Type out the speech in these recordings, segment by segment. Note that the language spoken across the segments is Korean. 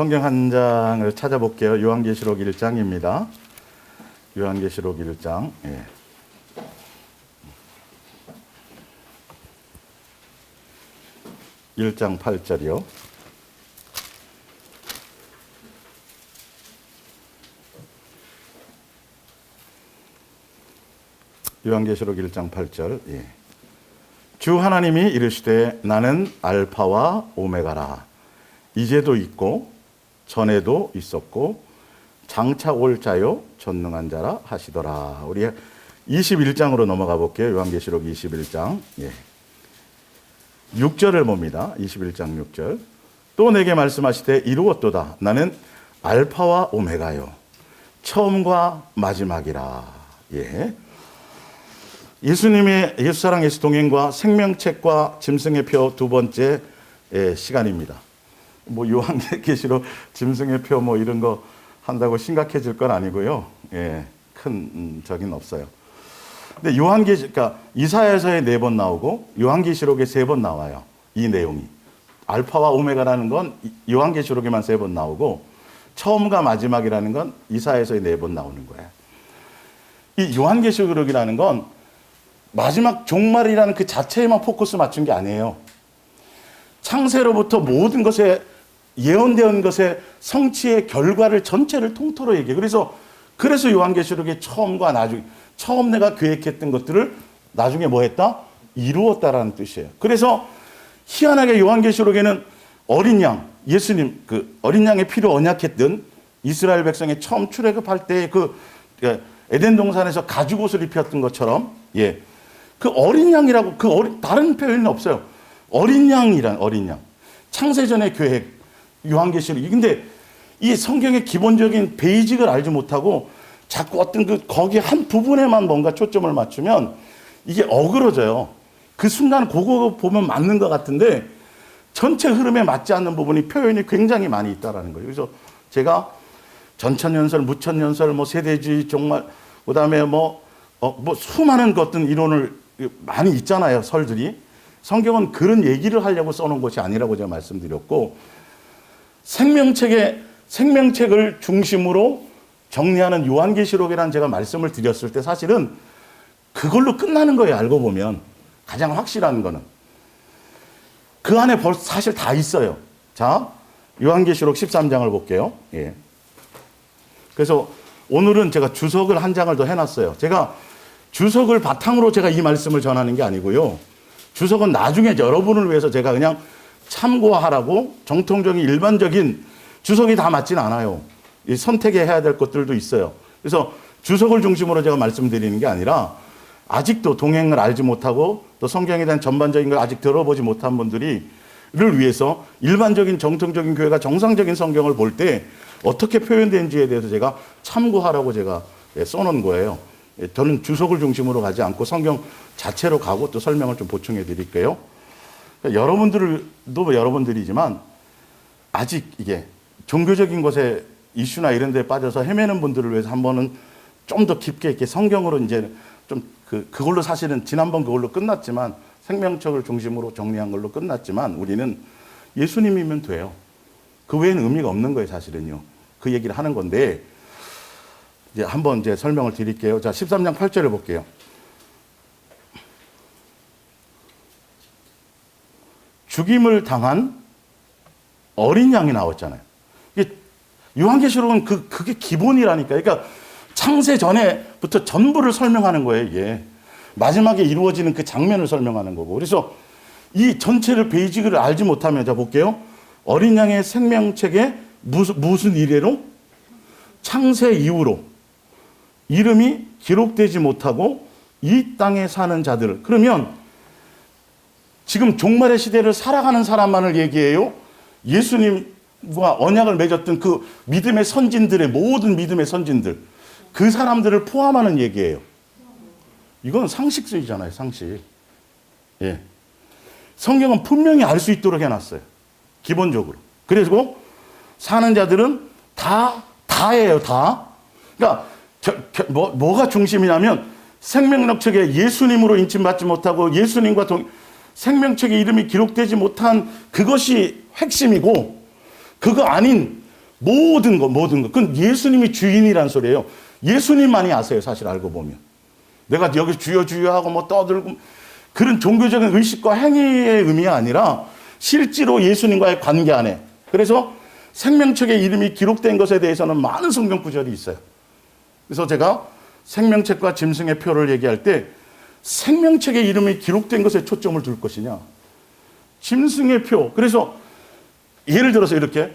성경 한 장을 찾아볼게요. 요한계시록 1장입니다. 요한계시록 1장. 예. (1장) 8절이요. 요한계시록 1장 8절. 예. 주 하나님이 이르시되 나는 알파와 오메가라. 이제도 있고 전에도 있었고 장차 올 자요 전능한 자라 하시더라. 우리 21장으로 넘어가 볼게요. 요한계시록 21장. 예. 6절을 봅니다. 21장 6절. 또 내게 말씀하시되 이루었도다. 나는 알파와 오메가요 처음과 마지막이라. 예. 예수님의 예수사랑 예수 동행과 생명책과 짐승의 표 두 번째 시간입니다. 뭐 요한계시록 짐승의 표 뭐 이런 거 한다고 심각해질 건 아니고요. 예, 큰 적은 없어요. 근데 그러니까 이사야서에 4번 나오고 요한계시록에 3번 나와요. 이 내용이 알파와 오메가라는 건 요한계시록에만 3번 나오고 처음과 마지막이라는 건 이사야서에 4번 나오는 거예요. 이 요한계시록이라는 건 마지막 종말이라는 그 자체에만 포커스 맞춘 게 아니에요. 창세로부터 모든 것에 예언된 것의 성취의 결과를 전체를 통틀어 얘기해요. 그래서 요한계시록의 처음과 나중, 처음 내가 계획했던 것들을 나중에 뭐 했다? 이루었다라는 뜻이에요. 그래서 희한하게 요한계시록에는 어린 양, 예수님 그 어린 양의 피로 언약했던 이스라엘 백성의 처음 출애굽할 때 그 에덴 동산에서 가죽옷을 입혔던 것처럼, 예, 그 어린 양이라고 다른 표현은 없어요. 어린 양이란 어린 양. 창세전의 계획, 요한계시록. 근데 이 성경의 기본적인 베이직을 알지 못하고 자꾸 어떤 거기 한 부분에만 뭔가 초점을 맞추면 이게 어그러져요. 그 순간 그거 보면 맞는 것 같은데 전체 흐름에 맞지 않는 부분이 표현이 굉장히 많이 있다라는 거예요. 그래서 제가 전천연설, 무천연설, 뭐 세대주의 종말, 그다음에 뭐 수많은 어떤 이론을 많이 있잖아요, 설들이. 성경은 그런 얘기를 하려고 써놓은 것이 아니라고 제가 말씀드렸고, 생명책을 중심으로 정리하는 요한계시록이라는 제가 말씀을 드렸을 때 사실은 그걸로 끝나는 거예요. 알고 보면 가장 확실한 거는 그 안에 벌써 사실 다 있어요. 자, 요한계시록 13장을 볼게요. 예. 그래서 오늘은 제가 주석을 한 장을 더 해놨어요. 제가 주석을 바탕으로 제가 이 말씀을 전하는 게 아니고요. 주석은 나중에 여러분을 위해서 제가 그냥 참고하라고, 정통적인 일반적인 주석이 다 맞지는 않아요. 선택해야 될 것들도 있어요. 그래서 주석을 중심으로 제가 말씀드리는 게 아니라 아직도 동행을 알지 못하고 또 성경에 대한 전반적인 걸 아직 들어보지 못한 분들을 위해서 일반적인 정통적인 교회가 정상적인 성경을 볼 때 어떻게 표현되는지에 대해서 제가 참고하라고 제가 써놓은 거예요. 저는 주석을 중심으로 가지 않고 성경 자체로 가고 또 설명을 좀 보충해 드릴게요. 그러니까 여러분들도 여러분들이지만 아직 이게 종교적인 것에 이슈나 이런 데에 빠져서 헤매는 분들을 위해서 한 번은 좀 더 깊게 이렇게 성경으로 이제 좀 그걸로 사실은 지난번 그걸로 끝났지만 생명책을 중심으로 정리한 걸로 끝났지만 우리는 예수님이면 돼요. 그 외에는 의미가 없는 거예요, 사실은요. 그 얘기를 하는 건데 이제 한번 이제 설명을 드릴게요. 자, 13장 8절을 볼게요. 죽임을 당한 어린 양이 나왔잖아요. 이게 요한계시록은 그게 기본이라니까. 그러니까 창세 전에부터 전부를 설명하는 거예요, 이게. 마지막에 이루어지는 그 장면을 설명하는 거고. 그래서 이 전체를 베이직을 알지 못하면, 자, 볼게요. 어린 양의 생명책에 무슨 이래로? 창세 이후로 이름이 기록되지 못하고 이 땅에 사는 자들. 그러면 지금 종말의 시대를 살아가는 사람만을 얘기해요? 예수님과 언약을 맺었던 그 믿음의 선진들의 모든 믿음의 선진들, 그 사람들을 포함하는 얘기예요. 이건 상식주의잖아요, 상식. 예. 성경은 분명히 알 수 있도록 해놨어요. 기본적으로. 그리고 사는 자들은 다예요, 다. 그러니까 뭐가 중심이냐면 생명책에 예수님으로 인침받지 못하고 예수님과 생명책에 이름이 기록되지 못한 그것이 핵심이고, 그거 아닌 모든 것. 그건 예수님이 주인이란 소리예요. 예수님만이 아세요, 사실 알고 보면. 내가 여기 주여 주여 하고 뭐 떠들고 그런 종교적인 의식과 행위의 의미가 아니라 실제로 예수님과의 관계 안에. 그래서 생명책의 이름이 기록된 것에 대해서는 많은 성경 구절이 있어요. 그래서 제가 생명책과 짐승의 표를 얘기할 때 생명책의 이름이 기록된 것에 초점을 둘 것이냐, 짐승의 표. 그래서 예를 들어서 이렇게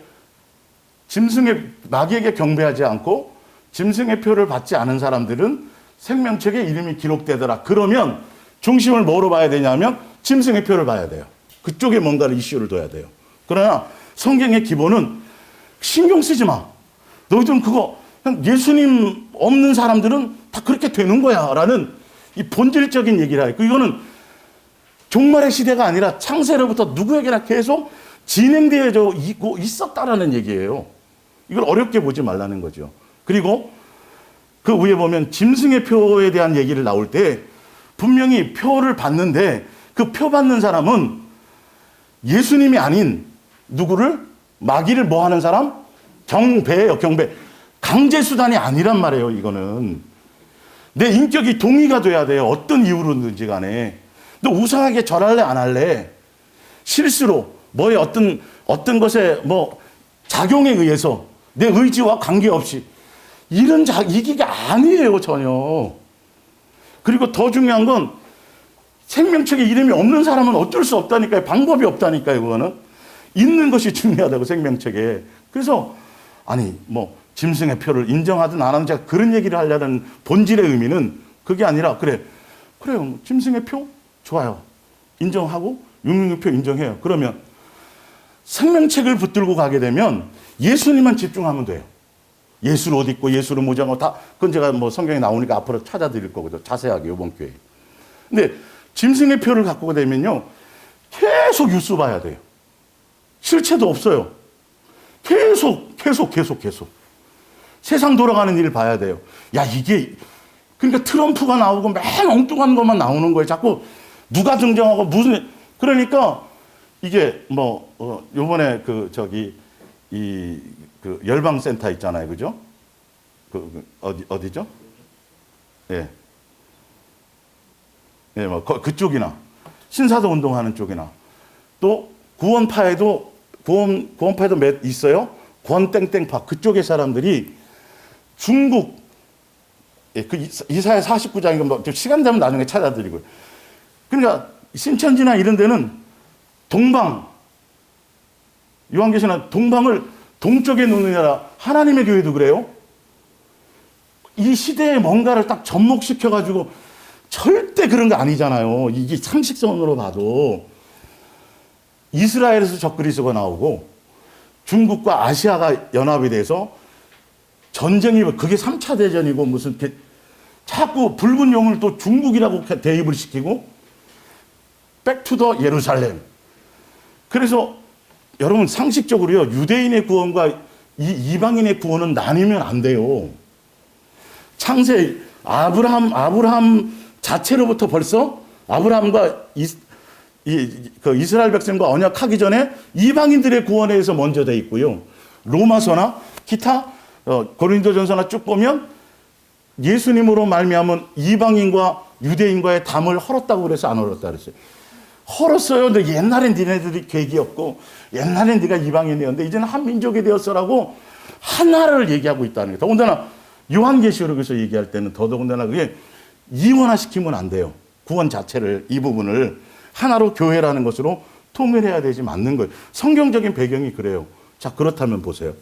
마귀에게 경배하지 않고 짐승의 표를 받지 않은 사람들은 생명책에 이름이 기록되더라. 그러면 중심을 뭐로 봐야 되냐면 짐승의 표를 봐야 돼요. 그쪽에 뭔가를 이슈를 둬야 돼요. 그러나 성경의 기본은 신경 쓰지 마. 너희들은 그거 그냥 예수님 없는 사람들은 다 그렇게 되는 거야 라는 이 본질적인 얘기를 해요. 이거는 종말의 시대가 아니라 창세로부터 누구에게나 계속 진행되어 있고 있었다라는 얘기예요. 이걸 어렵게 보지 말라는 거죠. 그리고 그 위에 보면 짐승의 표에 대한 얘기를 나올 때 분명히 표를 받는데 그 표 받는 사람은 예수님이 아닌 누구를? 마귀를 뭐 하는 사람? 경배예요, 경배. 강제수단이 아니란 말이에요, 이거는. 내 인격이 동의가 돼야 돼요. 어떤 이유로든지 간에. 너 우상하게 절할래, 안 할래? 실수로, 뭐의 어떤 것에 뭐 작용에 의해서 내 의지와 관계없이 이런 이기가 아니에요, 전혀. 그리고 더 중요한 건 생명책에 이름이 없는 사람은 어쩔 수 없다니까요. 방법이 없다니까요, 그거는. 있는 것이 중요하다고, 생명책에. 그래서, 아니, 뭐, 짐승의 표를 인정하든 안 하든 제가 그런 얘기를 하려는 본질의 의미는 그게 아니라, 그래요. 짐승의 표? 좋아요. 인정하고, 666표 인정해요. 그러면 생명책을 붙들고 가게 되면 예수님만 집중하면 돼요. 예수를 옷 입고 예수를 모자고 다, 그건 제가 뭐 성경에 나오니까 앞으로 찾아드릴 거거든요. 자세하게, 이번 기회에. 근데 짐승의 표를 갖고 되면요, 계속 뉴스 봐야 돼요. 실체도 없어요. 계속. 세상 돌아가는 일을 봐야 돼요. 야, 이게, 그러니까 트럼프가 나오고 맨 엉뚱한 것만 나오는 거예요. 자꾸 누가 등장하고 그러니까 이게 뭐, 요번에 그 열방센터 있잖아요. 그죠? 어디죠? 예. 예, 뭐, 그쪽이나, 신사도 운동하는 쪽이나, 또 구원파에도 몇 있어요? 권땡땡파, 그쪽의 사람들이 중국, 예, 그 이사야 49장인가 뭐, 시간 되면 나중에 찾아드리고요. 그러니까, 신천지나 이런 데는 요한계시나 동방을 동쪽에 놓느냐라. 하나님의 교회도 그래요. 이 시대에 뭔가를 딱 접목시켜가지고 절대 그런 거 아니잖아요. 이게 상식선으로 봐도. 이스라엘에서 적그리스도가 나오고 중국과 아시아가 연합이 돼서 전쟁이, 그게 3차 대전이고 무슨 자꾸 붉은 용을 또 중국이라고 대입을 시키고 백투더 예루살렘. 그래서 여러분 상식적으로요, 유대인의 구원과 이방인의 구원은 나뉘면 안 돼요. 창세 아브라함 자체로부터 벌써 아브라함과 이스라엘 백성과 언약하기 전에 이방인들의 구원에 대해서 먼저 돼 있고요. 로마서나 기타 고린도전서나 쭉 보면 예수님으로 말미암은 이방인과 유대인과의 담을 헐었다고 그래서 안 헐었다 그랬어요. 헐었어요. 근데 옛날엔 니네들이 계기였고 옛날엔 네가 이방인이었는데 이제는 한 민족이 되었어라고 하나를 얘기하고 있다는 거예요. 더군다나 요한계시록에서 얘기할 때는 더더군다나 그게 이원화시키면 안 돼요. 구원 자체를, 이 부분을 하나로 교회라는 것으로 통일해야 되지 맞는 거예요. 성경적인 배경이 그래요. 자, 그렇다면 보세요.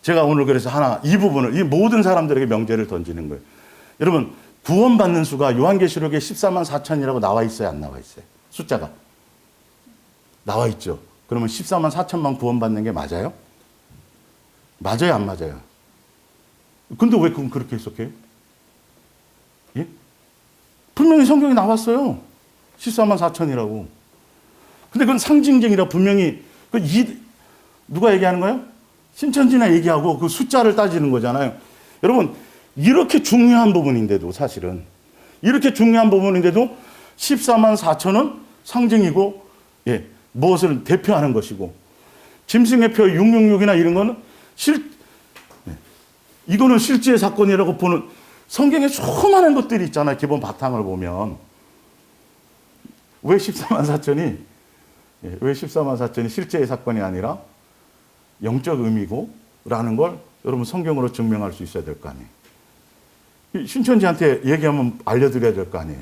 제가 오늘 그래서 이 부분을, 이 모든 사람들에게 명제를 던지는 거예요. 여러분, 구원받는 수가 요한계시록에 14만 4천이라고 나와 있어요, 안 나와 있어요? 숫자가. 나와 있죠. 그러면 14만 4천만 구원받는 게 맞아요? 맞아요, 안 맞아요? 근데 왜 그건 그렇게 해석해요? 예? 분명히 성경에 나왔어요. 14만 4천이라고. 근데 그건 상징적이라 분명히, 누가 얘기하는 거예요? 신천지나 얘기하고 그 숫자를 따지는 거잖아요. 여러분, 이렇게 중요한 부분인데도 사실은, 이렇게 중요한 부분인데도 14만 4천은 상징이고, 예, 무엇을 대표하는 것이고, 짐승의 표 666이나 이런 거는 이거는 실제 사건이라고 보는 성경에 수많은 것들이 있잖아요. 기본 바탕을 보면. 왜 14만 4천이, 왜 14만 4천이 실제의 사건이 아니라 영적 의미고, 라는 걸 여러분 성경으로 증명할 수 있어야 될 거 아니에요. 신천지한테 얘기하면 알려드려야 될 거 아니에요.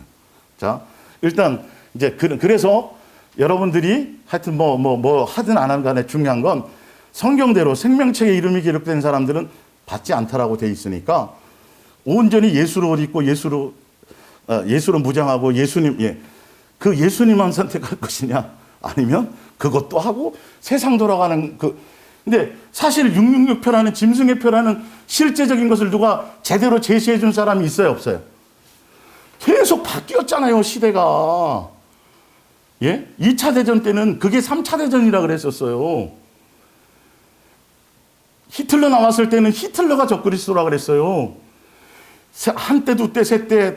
자, 일단, 이제, 그래서 여러분들이 하여튼 뭐 하든 안 하든 간에 중요한 건 성경대로 생명책에 이름이 기록된 사람들은 받지 않다라고 돼 있으니까 온전히 예수로 옷 입고 예수로 무장하고 예수님, 그 예수님만 선택할 것이냐 아니면 그것도 하고 세상 돌아가는 근데 사실 666표라는 짐승의 표라는 실제적인 것을 누가 제대로 제시해 준 사람이 있어요, 없어요? 계속 바뀌었잖아요, 시대가. 예? 2차 대전 때는 그게 3차 대전이라 그랬었어요. 히틀러 나왔을 때는 히틀러가 적그리스도라 그랬어요. 한때, 두때, 세때,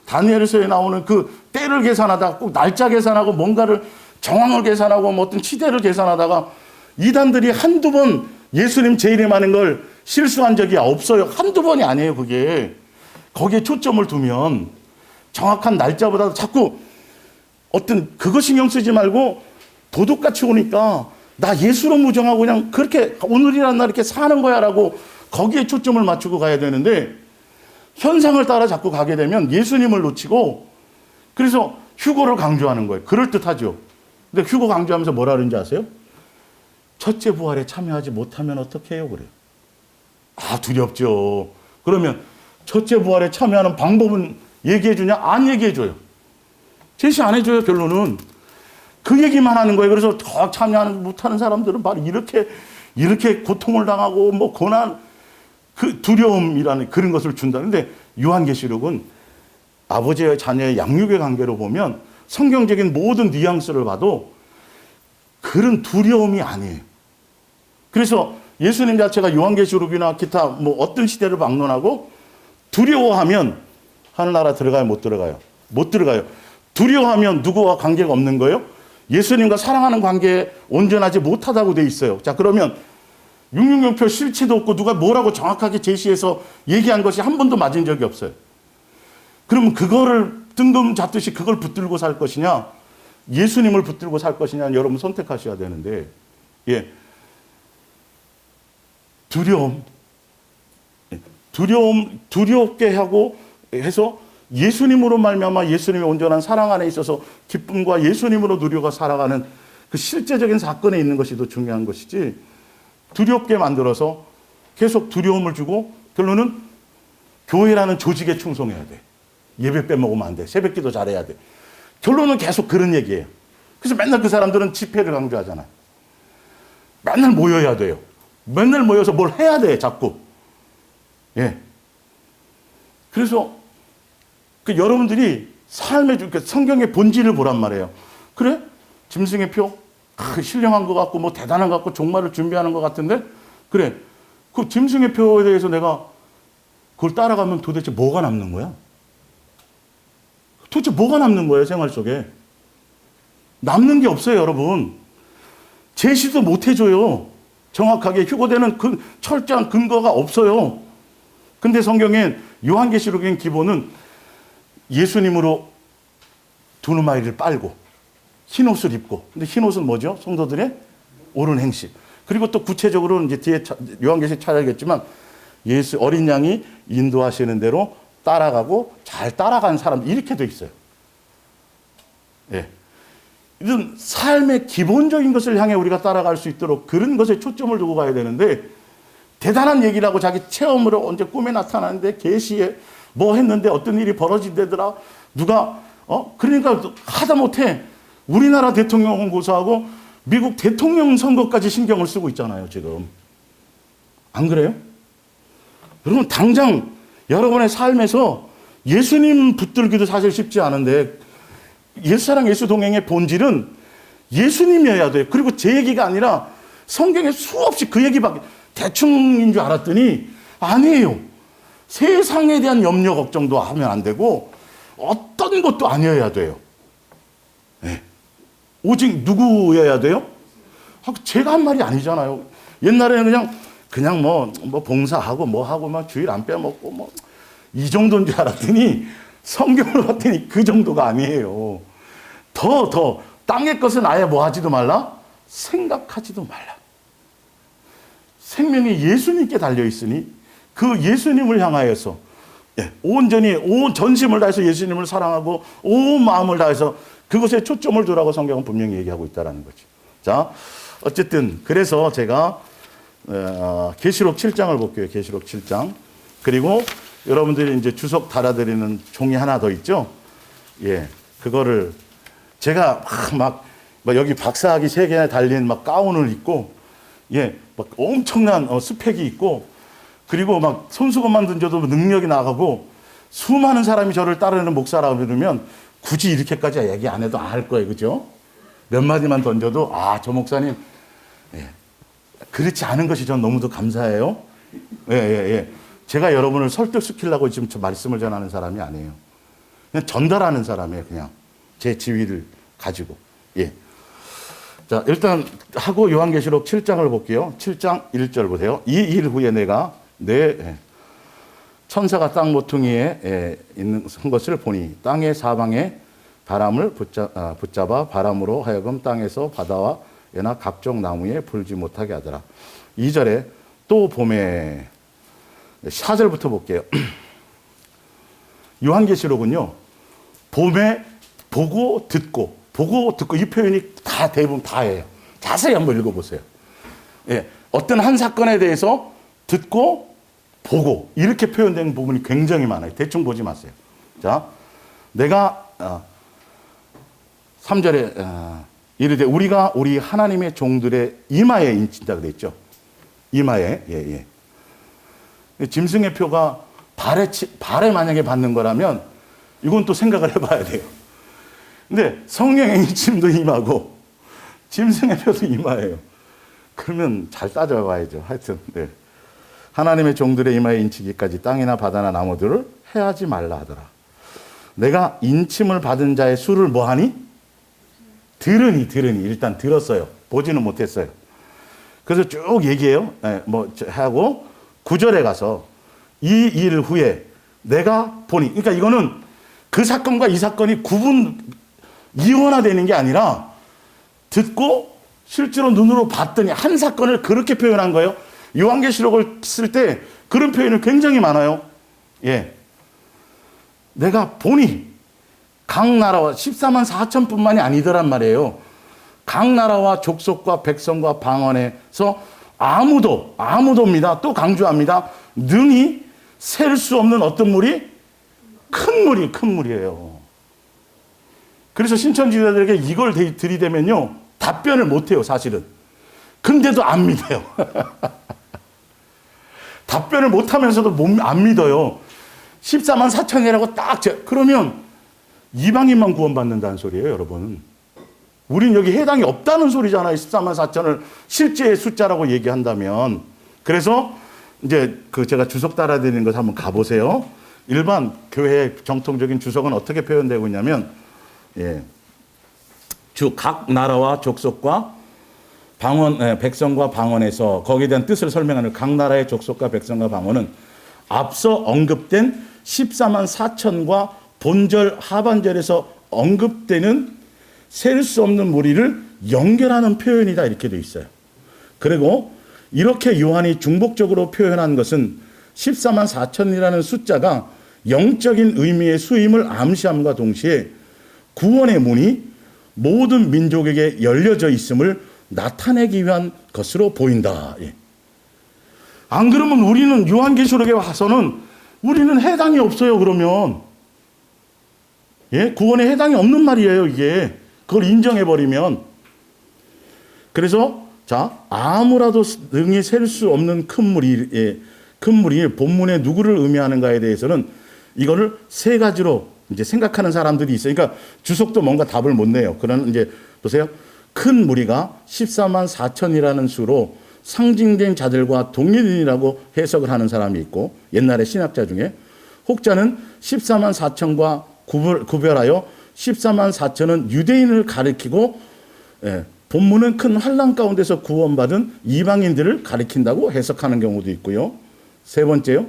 다니엘서에 나오는 그 때를 계산하다가 꼭 날짜 계산하고 뭔가를 정황을 계산하고 뭐 어떤 시대를 계산하다가 이단들이 한두 번 예수님 재림하는 걸 실수한 적이 없어요. 한두 번이 아니에요, 그게. 거기에 초점을 두면 정확한 날짜보다 자꾸 어떤 그거 신경 쓰지 말고 도둑같이 오니까 나 예수로 무정하고 그냥 그렇게 오늘이란 날 이렇게 사는 거야 라고 거기에 초점을 맞추고 가야 되는데 현상을 따라 자꾸 가게 되면 예수님을 놓치고 그래서 휴거를 강조하는 거예요. 그럴듯하죠. 근데 휴거 강조하면서 뭐라 그러는지 아세요? 첫째 부활에 참여하지 못하면 어떻게 해요? 그래요. 아, 두렵죠. 그러면 첫째 부활에 참여하는 방법은 얘기해 주냐? 안 얘기해 줘요. 제시 안 해줘요, 결론은. 그 얘기만 하는 거예요. 그래서 더 참여하는 못하는 사람들은 바로 이렇게 고통을 당하고 뭐 고난, 그 두려움이라는 그런 것을 준다. 근데 요한계시록은 아버지와 자녀의 양육의 관계로 보면 성경적인 모든 뉘앙스를 봐도 그런 두려움이 아니에요. 그래서 예수님 자체가 요한계시록이나 기타 뭐 어떤 시대를 막론하고 두려워하면 하늘나라 들어가요, 못 들어가요? 못 들어가요. 두려워하면 누구와 관계가 없는 거예요? 예수님과 사랑하는 관계에 온전하지 못하다고 돼 있어요. 자, 그러면 666표 실체도 없고 누가 뭐라고 정확하게 제시해서 얘기한 것이 한 번도 맞은 적이 없어요. 그러면 그거를 뜬금 잡듯이 그걸 붙들고 살 것이냐, 예수님을 붙들고 살 것이냐, 여러분 선택하셔야 되는데, 두렵게 하고 해서 예수님으로 말미암아 예수님의 온전한 사랑 안에 있어서 기쁨과 예수님으로 누려가 살아가는 그 실제적인 사건에 있는 것이 더 중요한 것이지, 두렵게 만들어서 계속 두려움을 주고 결론은 교회라는 조직에 충성해야 돼. 예배 빼먹으면 안 돼. 새벽기도 잘해야 돼. 결론은 계속 그런 얘기예요. 그래서 맨날 그 사람들은 집회를 강조하잖아요. 맨날 모여야 돼요. 맨날 모여서 뭘 해야 돼, 자꾸. 그래서 여러분들이 삶의 성경의 본질을 보란 말이에요. 그래? 짐승의 표? 신령한 것 같고 뭐 대단한 것 같고 종말을 준비하는 것 같은데, 그래, 그 짐승의 표에 대해서 내가 그걸 따라가면 도대체 뭐가 남는 거야? 도대체 뭐가 남는 거예요, 생활 속에? 남는 게 없어요, 여러분. 제시도 못 해줘요. 정확하게 휴거되는 그 철저한 근거가 없어요. 근데 성경엔 요한계시록의 기본은 예수님으로 두루마리를 빨고 흰 옷을 입고, 근데 흰 옷은 뭐죠? 성도들의 옳은 행실. 그리고 또 구체적으로는 이제 뒤에 요한계시록 찾아야겠지만 예수 어린 양이 인도하시는 대로 따라가고 잘 따라간 사람, 이렇게 돼 있어요. 이런 삶의 기본적인 것을 향해 우리가 따라갈 수 있도록 그런 것에 초점을 두고 가야 되는데, 대단한 얘기라고 자기 체험으로 언제 꿈에 나타나는데 계시에 뭐 했는데 어떤 일이 벌어진다더라, 누가 그러니까 하다못해 우리나라 대통령 고소하고 미국 대통령 선거까지 신경을 쓰고 있잖아요, 지금. 안 그래요? 여러분, 당장 여러분의 삶에서 예수님 붙들기도 사실 쉽지 않은데, 예수사랑 예수동행의 본질은 예수님이어야 돼요. 그리고 제 얘기가 아니라 성경에 수없이 그 얘기밖에, 대충인 줄 알았더니 아니에요. 세상에 대한 염려 걱정도 하면 안 되고 어떤 것도 아니어야 돼요. 오직 누구여야 돼요? 제가 한 말이 아니잖아요. 옛날에는 그냥 뭐 봉사하고 뭐 하고 막 주일 안 빼먹고 뭐 이 정도인 줄 알았더니 성경을 봤더니 그 정도가 아니에요. 더 땅의 것은 아예 뭐 하지도 말라? 생각하지도 말라. 생명이 예수님께 달려 있으니 그 예수님을 향하여서 온전히 온 전심을 다해서 예수님을 사랑하고 온 마음을 다해서 그것에 초점을 두라고 성경은 분명히 얘기하고 있다는 거죠. 자, 어쨌든 그래서 제가 계시록 7장을 볼게요. 계시록 7장. 그리고 여러분들이 이제 주석 달아드리는 종이 하나 더 있죠. 예, 그거를 제가 막 여기 박사학위 3개나 달린 막 가운을 입고 막 엄청난 스펙이 있고 그리고 막 손수건만 던져도 능력이 나가고 수많은 사람이 저를 따르는 목사라고 그러면 굳이 이렇게까지 얘기 안 해도 알 거예요. 그죠? 몇 마디만 던져도 저 목사님 그렇지 않은 것이 전 너무도 감사해요. 제가 여러분을 설득시키려고 지금 저 말씀을 전하는 사람이 아니에요. 그냥 전달하는 사람이에요. 그냥 제 지위를 가지고. 자, 일단 하고 요한계시록 7장을 볼게요. 7장 1절 보세요. 이 일 후에 내가 내 천사가 땅 모퉁이에 있는 것을 보니 땅의 사방에 바람을 붙잡아 바람으로 하여금 땅에서 바다와 예나 각종 나무에 불지 못하게 하더라. 2절에 또 봄에 4절부터 볼게요. 요한계시록은요. 봄에 보고 듣고 이 표현이 다 대부분 다예요. 자세히 한번 읽어보세요. 어떤 한 사건에 대해서 듣고 보고 이렇게 표현된 부분이 굉장히 많아요. 대충 보지 마세요. 자, 내가 3절에 이르되 우리가 우리 하나님의 종들의 이마에 인친다 그랬죠. 이마에. 짐승의 표가 발에 만약에 받는 거라면 이건 또 생각을 해봐야 돼요. 근데 성령의 인침도 임하고 짐승의 표도 임하예요. 그러면 잘 따져봐야죠. 하여튼 하나님의 종들의 이마에 인치기까지 땅이나 바다나 나무들을 해하지 말라 하더라. 내가 인침을 받은 자의 수를 뭐하니? 들으니 일단 들었어요. 보지는 못했어요. 그래서 쭉 얘기해요. 하고 9절에 가서 이 일 후에 내가 보니, 그러니까 이거는 그 사건과 이 사건이 이원화되는 게 아니라 듣고 실제로 눈으로 봤더니 한 사건을 그렇게 표현한 거예요. 요한계시록을 쓸 때 그런 표현이 굉장히 많아요. 내가 보니 각 나라와 14만 4천 뿐만이 아니더란 말이에요. 각 나라와 족속과 백성과 방언에서 아무도입니다. 또 강조합니다. 능히 셀 수 없는 어떤 물이? 큰 물이에요. 그래서 신천지자들에게 이걸 들이대면요. 답변을 못해요, 사실은. 근데도 안 믿어요. 답변을 못하면서도 안 믿어요. 14만 4천이라고 그러면 이방인만 구원받는다는 소리예요, 여러분. 우린 여기 해당이 없다는 소리잖아요. 14만 4천을 실제의 숫자라고 얘기한다면. 그래서 이제 제가 주석 따라드리는 것 한번 가보세요. 일반 교회의 정통적인 주석은 어떻게 표현되고 있냐면, 각 나라와 족속과 백성과 방언에서 거기에 대한 뜻을 설명하는 각 나라의 족속과 백성과 방언은 앞서 언급된 14만 4천과 본절 하반절에서 언급되는 셀 수 없는 무리를 연결하는 표현이다 이렇게 돼 있어요. 그리고 이렇게 요한이 중복적으로 표현한 것은 14만 4천이라는 숫자가 영적인 의미의 수임을 암시함과 동시에 구원의 문이 모든 민족에게 열려져 있음을 나타내기 위한 것으로 보인다. 안 그러면 우리는 요한계시록에 와서는 우리는 해당이 없어요. 그러면 구원에 해당이 없는 말이에요. 이게 그걸 인정해버리면. 그래서 아무라도 능히 셀 수 없는 큰 물이 본문에 누구를 의미하는가에 대해서는 이거를 세 가지로 이제 생각하는 사람들이 있어요. 그러니까 주석도 뭔가 답을 못 내요. 그런 이제 보세요. 큰 무리가 14만 4천이라는 수로 상징된 자들과 동일인이라고 해석을 하는 사람이 있고, 옛날의 신학자 중에 혹자는 14만 4천과 구별하여 14만 4천은 유대인을 가리키고 본문은 큰 환난 가운데서 구원받은 이방인들을 가리킨다고 해석하는 경우도 있고요. 세 번째요.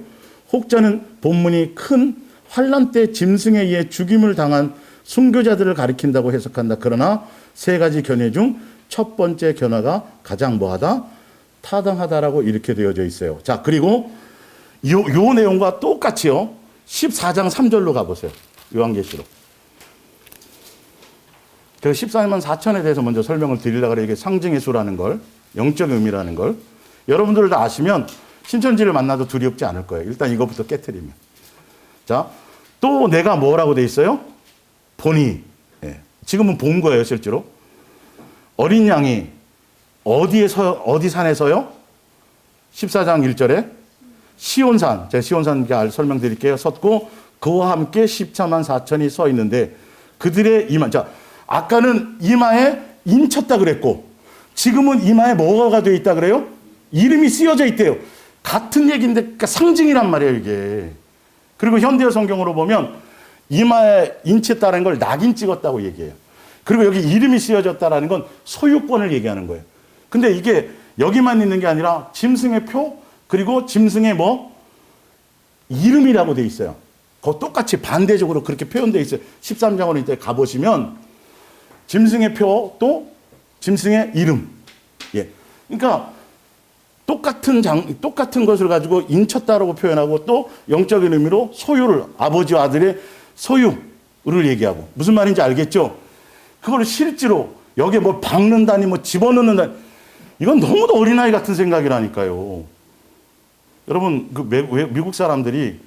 혹자는 본문이 큰 환난 때 짐승에 의해 죽임을 당한 순교자들을 가리킨다고 해석한다. 그러나 세 가지 견해 중 첫 번째 견해가 가장 뭐하다? 타당하다라고 이렇게 되어져 있어요. 자, 그리고 요 내용과 똑같이요. 14장 3절로 가보세요. 요한계시록. 그래서 14만 4천에 대해서 먼저 설명을 드리려고 그래요. 이게 상징의 수라는 걸, 영적 의미라는 걸. 여러분들 다 아시면 신천지를 만나도 두렵지 않을 거예요. 일단 이것부터 깨트리면. 자, 또 내가 뭐라고 돼 있어요? 보니. 예. 지금은 본 거예요, 실제로. 어린 양이 어디 산에서요? 14장 1절에 시온산, 제가 시온산 설명드릴게요. 섰고 그와 함께 14만 4천이 서 있는데 그들의 이마, 자, 아까는 이마에 인쳤다 그랬고 지금은 이마에 뭐가 돼 있다 그래요? 이름이 쓰여져 있대요. 같은 얘기인데 그러니까 상징이란 말이에요, 이게. 그리고 현대어 성경으로 보면 이마에 인쳤다는 걸 낙인 찍었다고 얘기해요. 그리고 여기 이름이 쓰여졌다는 건 소유권을 얘기하는 거예요. 근데 이게 여기만 있는 게 아니라 짐승의 표 그리고 짐승의 뭐 이름이라고 돼 있어요. 그거 똑같이 반대적으로 그렇게 표현되어 있어요. 13장으로 이제 가보시면 짐승의 표 또 짐승의 이름. 예. 그러니까 똑같은 것을 가지고 인쳤다라고 표현하고 또 영적인 의미로 소유를 아버지와 아들의 소유를 얘기하고 무슨 말인지 알겠죠? 그걸 실제로 여기에 뭐 박는다니 뭐 집어넣는다니 이건 너무도 어린아이 같은 생각이라니까요. 여러분 그 외국 사람들이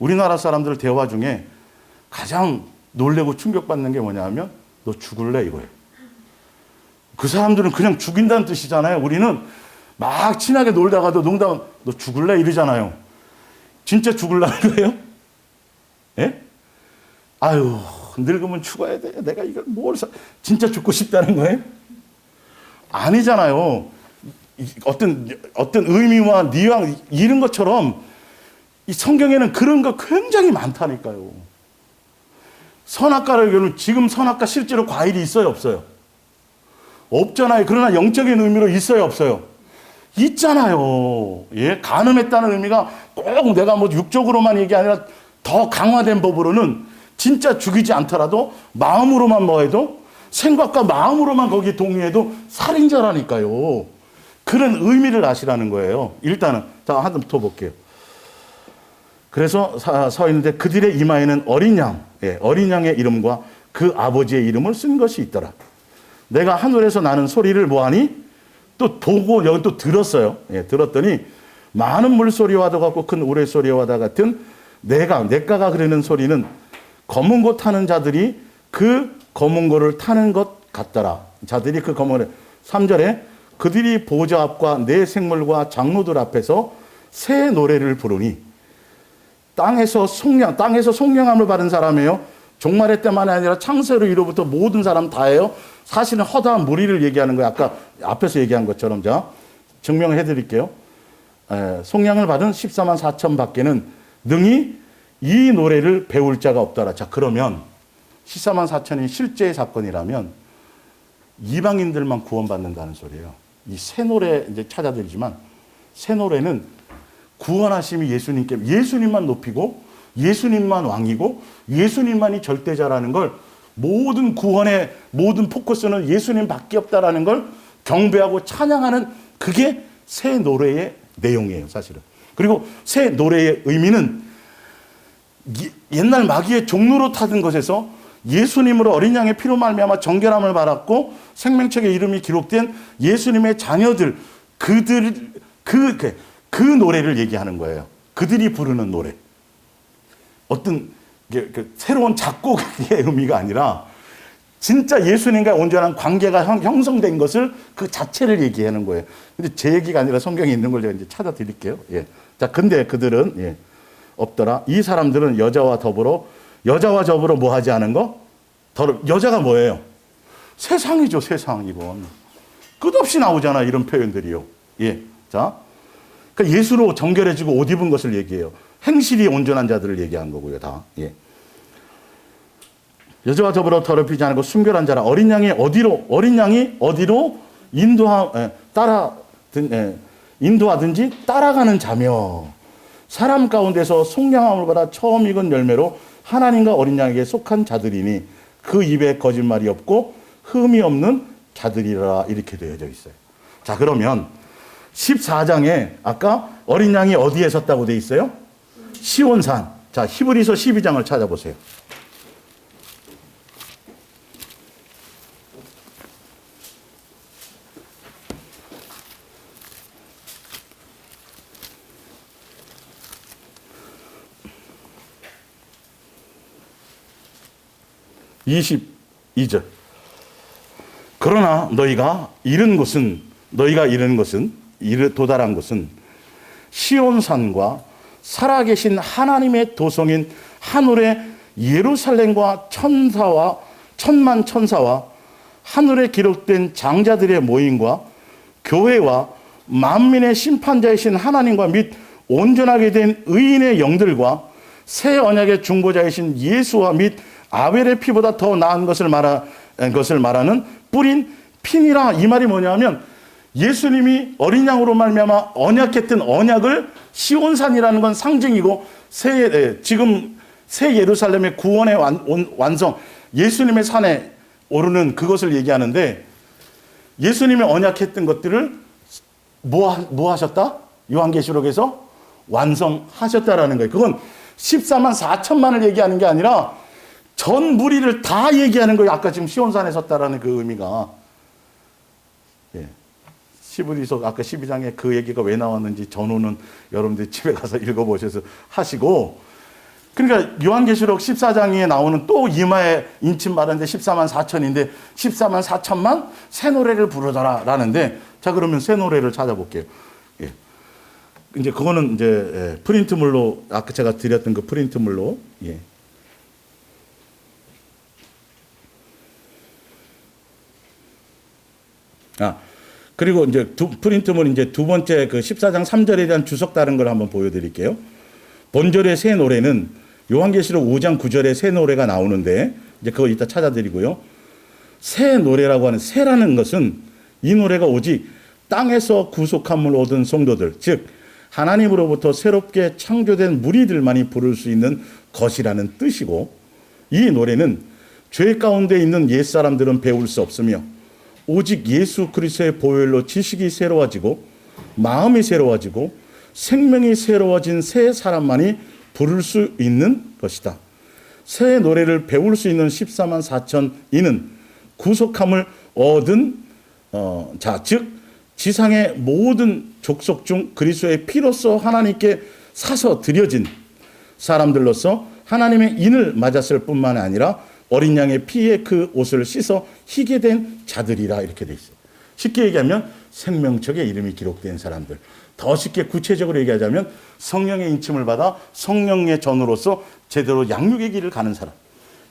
우리나라 사람들 대화 중에 가장 놀래고 충격받는 게 뭐냐면 너 죽을래 이거예요. 그 사람들은 그냥 죽인다는 뜻이잖아요. 우리는 막 친하게 놀다가도 농담 너 죽을래 이러잖아요. 진짜 죽을라는 거예요? 예? 아유 늙으면 죽어야 돼. 내가 이걸 진짜 죽고 싶다는 거예요? 아니잖아요. 어떤 의미와 뉘앙 이런 것처럼 이 성경에는 그런 거 굉장히 많다니까요. 선악과를 지금 선악과 실제로 과일이 있어요, 없어요? 없잖아요. 그러나 영적인 의미로 있어요, 없어요? 있잖아요. 예, 간음했다는 의미가 꼭 내가 뭐 육적으로만 얘기 아니라 더 강화된 법으로는 진짜 죽이지 않더라도 마음으로만 뭐해도 생각과 마음으로만 거기에 동의해도 살인자라니까요. 그런 의미를 아시라는 거예요. 일단은 자, 한 번 더 볼게요. 그래서 서 있는데 그들의 이마에는 어린 양, 어린 양의 이름과 그 아버지의 이름을 쓴 것이 있더라. 내가 하늘에서 나는 소리를 뭐하니? 또 보고 여기 또 들었어요. 들었더니 많은 물소리와도 같고 큰 우레소리와도 같은 내가가 그러는 소리는 검은 고 타는 자들이 그 검은 고를 타는 것 같더라. 자들이 그 검은 3절에 그들이 보좌 앞과 내 생물과 장로들 앞에서 새 노래를 부르니 땅에서 속량함을 받은 사람이에요. 종말의 때만이 아니라 창세로 이로부터 모든 사람 다예요. 사실은 허다한 무리를 얘기하는 거예요. 아까 앞에서 얘기한 것처럼 자 증명해 드릴게요. 속량을 받은 14만 4천 밖에는 능히 이 노래를 배울 자가 없더라. 자, 그러면 14만 4천이 실제의 사건이라면 이방인들만 구원받는다는 소리예요. 이 새 노래 이제 찾아드리지만 새 노래는 구원하심이 예수님만 높이고 예수님만 왕이고 예수님만이 절대자라는 걸 모든 구원의 모든 포커스는 예수님밖에 없다라는 걸 경배하고 찬양하는 그게 새 노래의 내용이에요, 사실은. 그리고 새 노래의 의미는 옛날 마귀의 종로로 타던 것에서 예수님으로 어린 양의 피로 말미암아 정결함을 받았고 생명책의 이름이 기록된 예수님의 자녀들 그 노래를 얘기하는 거예요. 그들이 부르는 노래. 어떤 새로운 작곡의 의미가 아니라 진짜 예수님과 온전한 관계가 형성된 것을 그 자체를 얘기하는 거예요. 근데 제 얘기가 아니라 성경에 있는 걸 제가 이제 찾아 드릴게요. 예. 자, 근데 그들은 없더라. 이 사람들은 여자와 더불어 뭐 하지 않은 거? 여자가 뭐예요? 세상이죠, 세상, 이건. 끝없이 나오잖아, 이런 표현들이요. 예. 자. 그러니까 예수로 정결해지고 옷 입은 것을 얘기해요. 행실이 온전한 자들을 얘기한 거고요, 다. 예. 여자와 더불어 더럽히지 않고 순결한 자라. 어린 양이 어디로 인도하든지 따라가는 자며, 사람 가운데서 속량함을 받아 처음 익은 열매로 하나님과 어린 양에게 속한 자들이니 그 입에 거짓말이 없고 흠이 없는 자들이라, 이렇게 되어져 있어요. 자, 그러면 14장에 아까 어린 양이 어디에 섰다고 되어 있어요? 시온산. 자, 히브리서 12장을 찾아보세요. (22절) 그러나 너희가 이른 것은 도달한 것은 시온산과 살아계신 하나님의 도성인 하늘의 예루살렘과 천만 천사와 하늘에 기록된 장자들의 모임과 교회와 만민의 심판자이신 하나님과 및 온전하게 된 의인의 영들과 새 언약의 중보자이신 예수와 및 아벨의 피보다 더 나은 것을 말하는 뿌린 핀이라. 이 말이 뭐냐면 예수님이 어린 양으로 말미암아 언약했던 언약을, 시온산이라는 건 상징이고 지금 새 예루살렘의 구원의 완성, 예수님의 산에 오르는 그것을 얘기하는데, 예수님이 언약했던 것들을 뭐 하셨다? 요한계시록에서 완성하셨다라는 거예요. 그건 14만 4천만을 얘기하는 게 아니라 전 무리를 다 얘기하는 거예요. 아까 지금 시온산에 섰다라는 그 의미가. 예. 히브리서 아까 12장에 그 얘기가 왜 나왔는지 전후는 여러분들이 집에 가서 읽어보셔서 하시고, 그러니까 요한계시록 14장에 나오는 또 이마에 인침 말하는데 14만 4천인데 14만 4천만 새 노래를 부르더라 라는데, 자, 그러면 새 노래를 찾아볼게요. 예. 이제 그거는 이제 프린트물로, 아까 제가 드렸던 그 프린트물로, 예. 그리고 이제 프린트물 이제 두 번째 그 14장 3절에 대한 주석 다른 걸 한번 보여드릴게요. 본절의 새 노래는 요한계시록 5장 9절에 새 노래가 나오는데, 이제 그거 이따 찾아드리고요. 새 노래라고 하는, 새라는 것은 이 노래가 오직 땅에서 구속함을 얻은 성도들, 즉 하나님으로부터 새롭게 창조된 무리들만이 부를 수 있는 것이라는 뜻이고, 이 노래는 죄 가운데 있는 옛사람들은 배울 수 없으며 오직 예수 그리스도의 보혈로 지식이 새로워지고 마음이 새로워지고 생명이 새로워진 새 사람만이 부를 수 있는 것이다. 새 노래를 배울 수 있는 14만 4천 이는 구속함을 얻은 자, 즉 지상의 모든 족속 중 그리스도의 피로써 하나님께 사서 드려진 사람들로서 하나님의 인을 맞았을 뿐만 아니라 어린 양의 피에 그 옷을 씻어 희게 된 자들이라, 이렇게 돼 있어요. 쉽게 얘기하면 생명책에 이름이 기록된 사람들. 더 쉽게 구체적으로 얘기하자면 성령의 인침을 받아 성령의 전으로서 제대로 양육의 길을 가는 사람.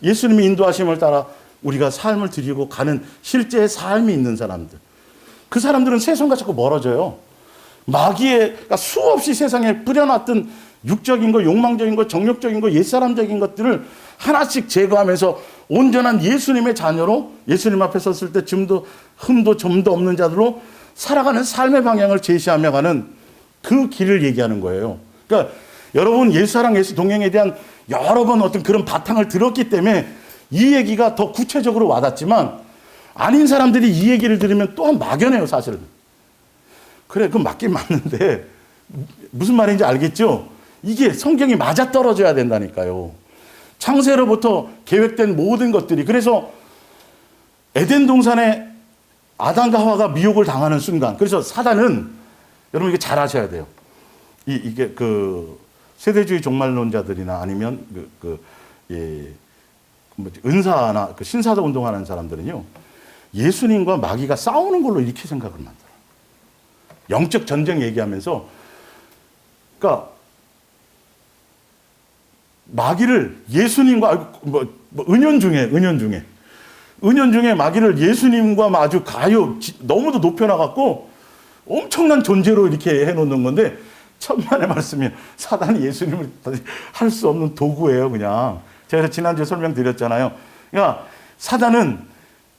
예수님의 인도하심을 따라 우리가 삶을 드리고 가는 실제 삶이 있는 사람들. 그 사람들은 세상과 자꾸 멀어져요. 마귀가 수없이 세상에 뿌려놨던 육적인 거, 욕망적인 거, 정욕적인 거, 옛사람적인 것들을 하나씩 제거하면서 온전한 예수님의 자녀로, 예수님 앞에 섰을 때 흠도 점도 없는 자들로 살아가는 삶의 방향을 제시하며 가는 그 길을 얘기하는 거예요. 그러니까 여러분, 예수사랑 예수 동행에 대한 여러 번 어떤 그런 바탕을 들었기 때문에 이 얘기가 더 구체적으로 와닿지만, 아닌 사람들이 이 얘기를 들으면 또한 막연해요, 사실은. 그래, 그건 맞긴 맞는데 무슨 말인지 알겠죠? 이게 성경이 맞아떨어져야 된다니까요. 창세로부터 계획된 모든 것들이. 그래서 에덴 동산에 아담과 하와가 미혹을 당하는 순간, 그래서 사단은, 여러분 이게 잘 아셔야 돼요. 이게 그 세대주의 종말론자들이나 아니면 은사나 그 신사도 운동하는 사람들은요, 예수님과 마귀가 싸우는 걸로 이렇게 생각을 만들어요. 영적 전쟁 얘기하면서, 그러니까 마귀를 예수님과 은연 중에 마귀를 예수님과 아주 너무도 높여놔갖고 엄청난 존재로 이렇게 해놓는 건데, 천만의 말씀이 사단이 예수님을 할 수 없는 도구예요. 그냥 제가 지난주에 설명드렸잖아요. 그러니까 사단은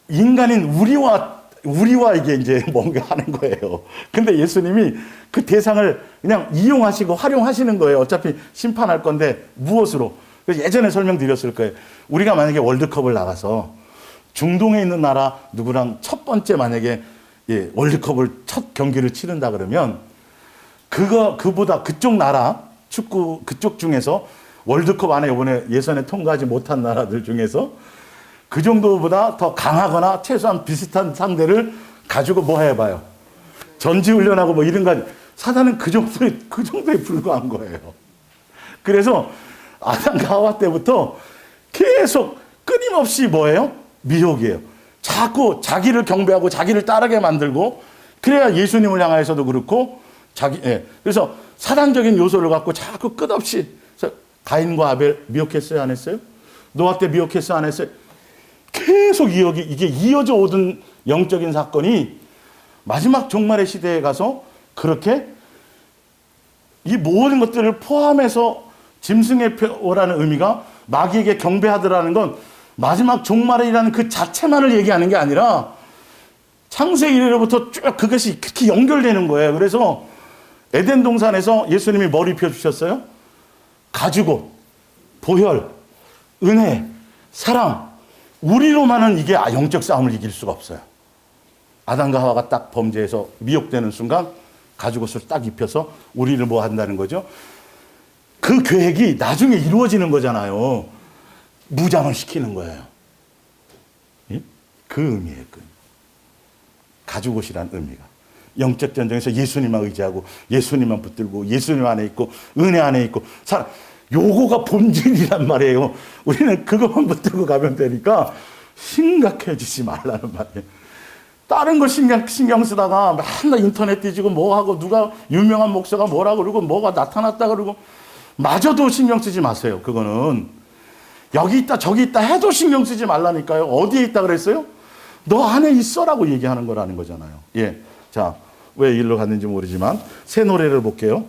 인간인 우리와 이게 이제 뭔가 하는 거예요. 근데 예수님이 그 대상을 그냥 이용하시고 활용하시는 거예요. 어차피 심판할 건데 무엇으로? 그래서 예전에 설명드렸을 거예요. 우리가 만약에 월드컵을 나가서 중동에 있는 나라 누구랑 첫 번째 만약에 월드컵을 첫 경기를 치른다 그러면 그보다 그쪽 나라 축구 그쪽 중에서 월드컵 안에 이번에 예선에 통과하지 못한 나라들 중에서 그 정도보다 더 강하거나 최소한 비슷한 상대를 가지고 뭐 해봐요. 전지훈련하고 뭐 이런 거. 사단은 그 정도에 불과한 거예요. 그래서 아담과 하와 때부터 계속 끊임없이 뭐예요? 미혹이에요. 자꾸 자기를 경배하고 자기를 따르게 만들고, 그래야 예수님을 향하여서도 그렇고 그래서 사단적인 요소를 갖고 자꾸 끝없이. 가인과 아벨 미혹했어요, 안 했어요? 노아 때 미혹했어요, 안 했어요? 계속 이게 이어져 오던 영적인 사건이 마지막 종말의 시대에 가서 그렇게 이 모든 것들을 포함해서 짐승의 표라는 의미가 마귀에게 경배하더라는 건 마지막 종말이라는 그 자체만을 얘기하는 게 아니라 창세 이래로부터 쭉 그것이 그렇게 연결되는 거예요. 그래서 에덴 동산에서 예수님이 뭘 입혀주셨어요? 가지고 보혈, 은혜, 사랑. 우리로만은 이게 영적 싸움을 이길 수가 없어요. 아담과 하와가 딱 범죄해서 미혹되는 순간 가죽옷을 딱 입혀서 우리를 뭐 한다는 거죠? 그 계획이 나중에 이루어지는 거잖아요. 무장을 시키는 거예요. 그 의미예요. 가죽옷이란 의미가. 영적 전쟁에서 예수님만 의지하고 예수님만 붙들고 예수님 안에 있고 은혜 안에 있고 요거가 본질이란 말이에요. 우리는 그것만 붙들고 가면 되니까 심각해지지 말라는 말이에요. 다른 거 신경 쓰다가 맨날 인터넷 뒤지고 뭐하고 누가 유명한 목사가 뭐라고 그러고 뭐가 나타났다 그러고 마저도 신경 쓰지 마세요. 그거는 여기 있다 저기 있다 해도 신경 쓰지 말라니까요. 어디에 있다 그랬어요? 너 안에 있어라고 얘기하는 거라는 거잖아요. 자, 왜 일로 갔는지 모르지만 새 노래를 볼게요.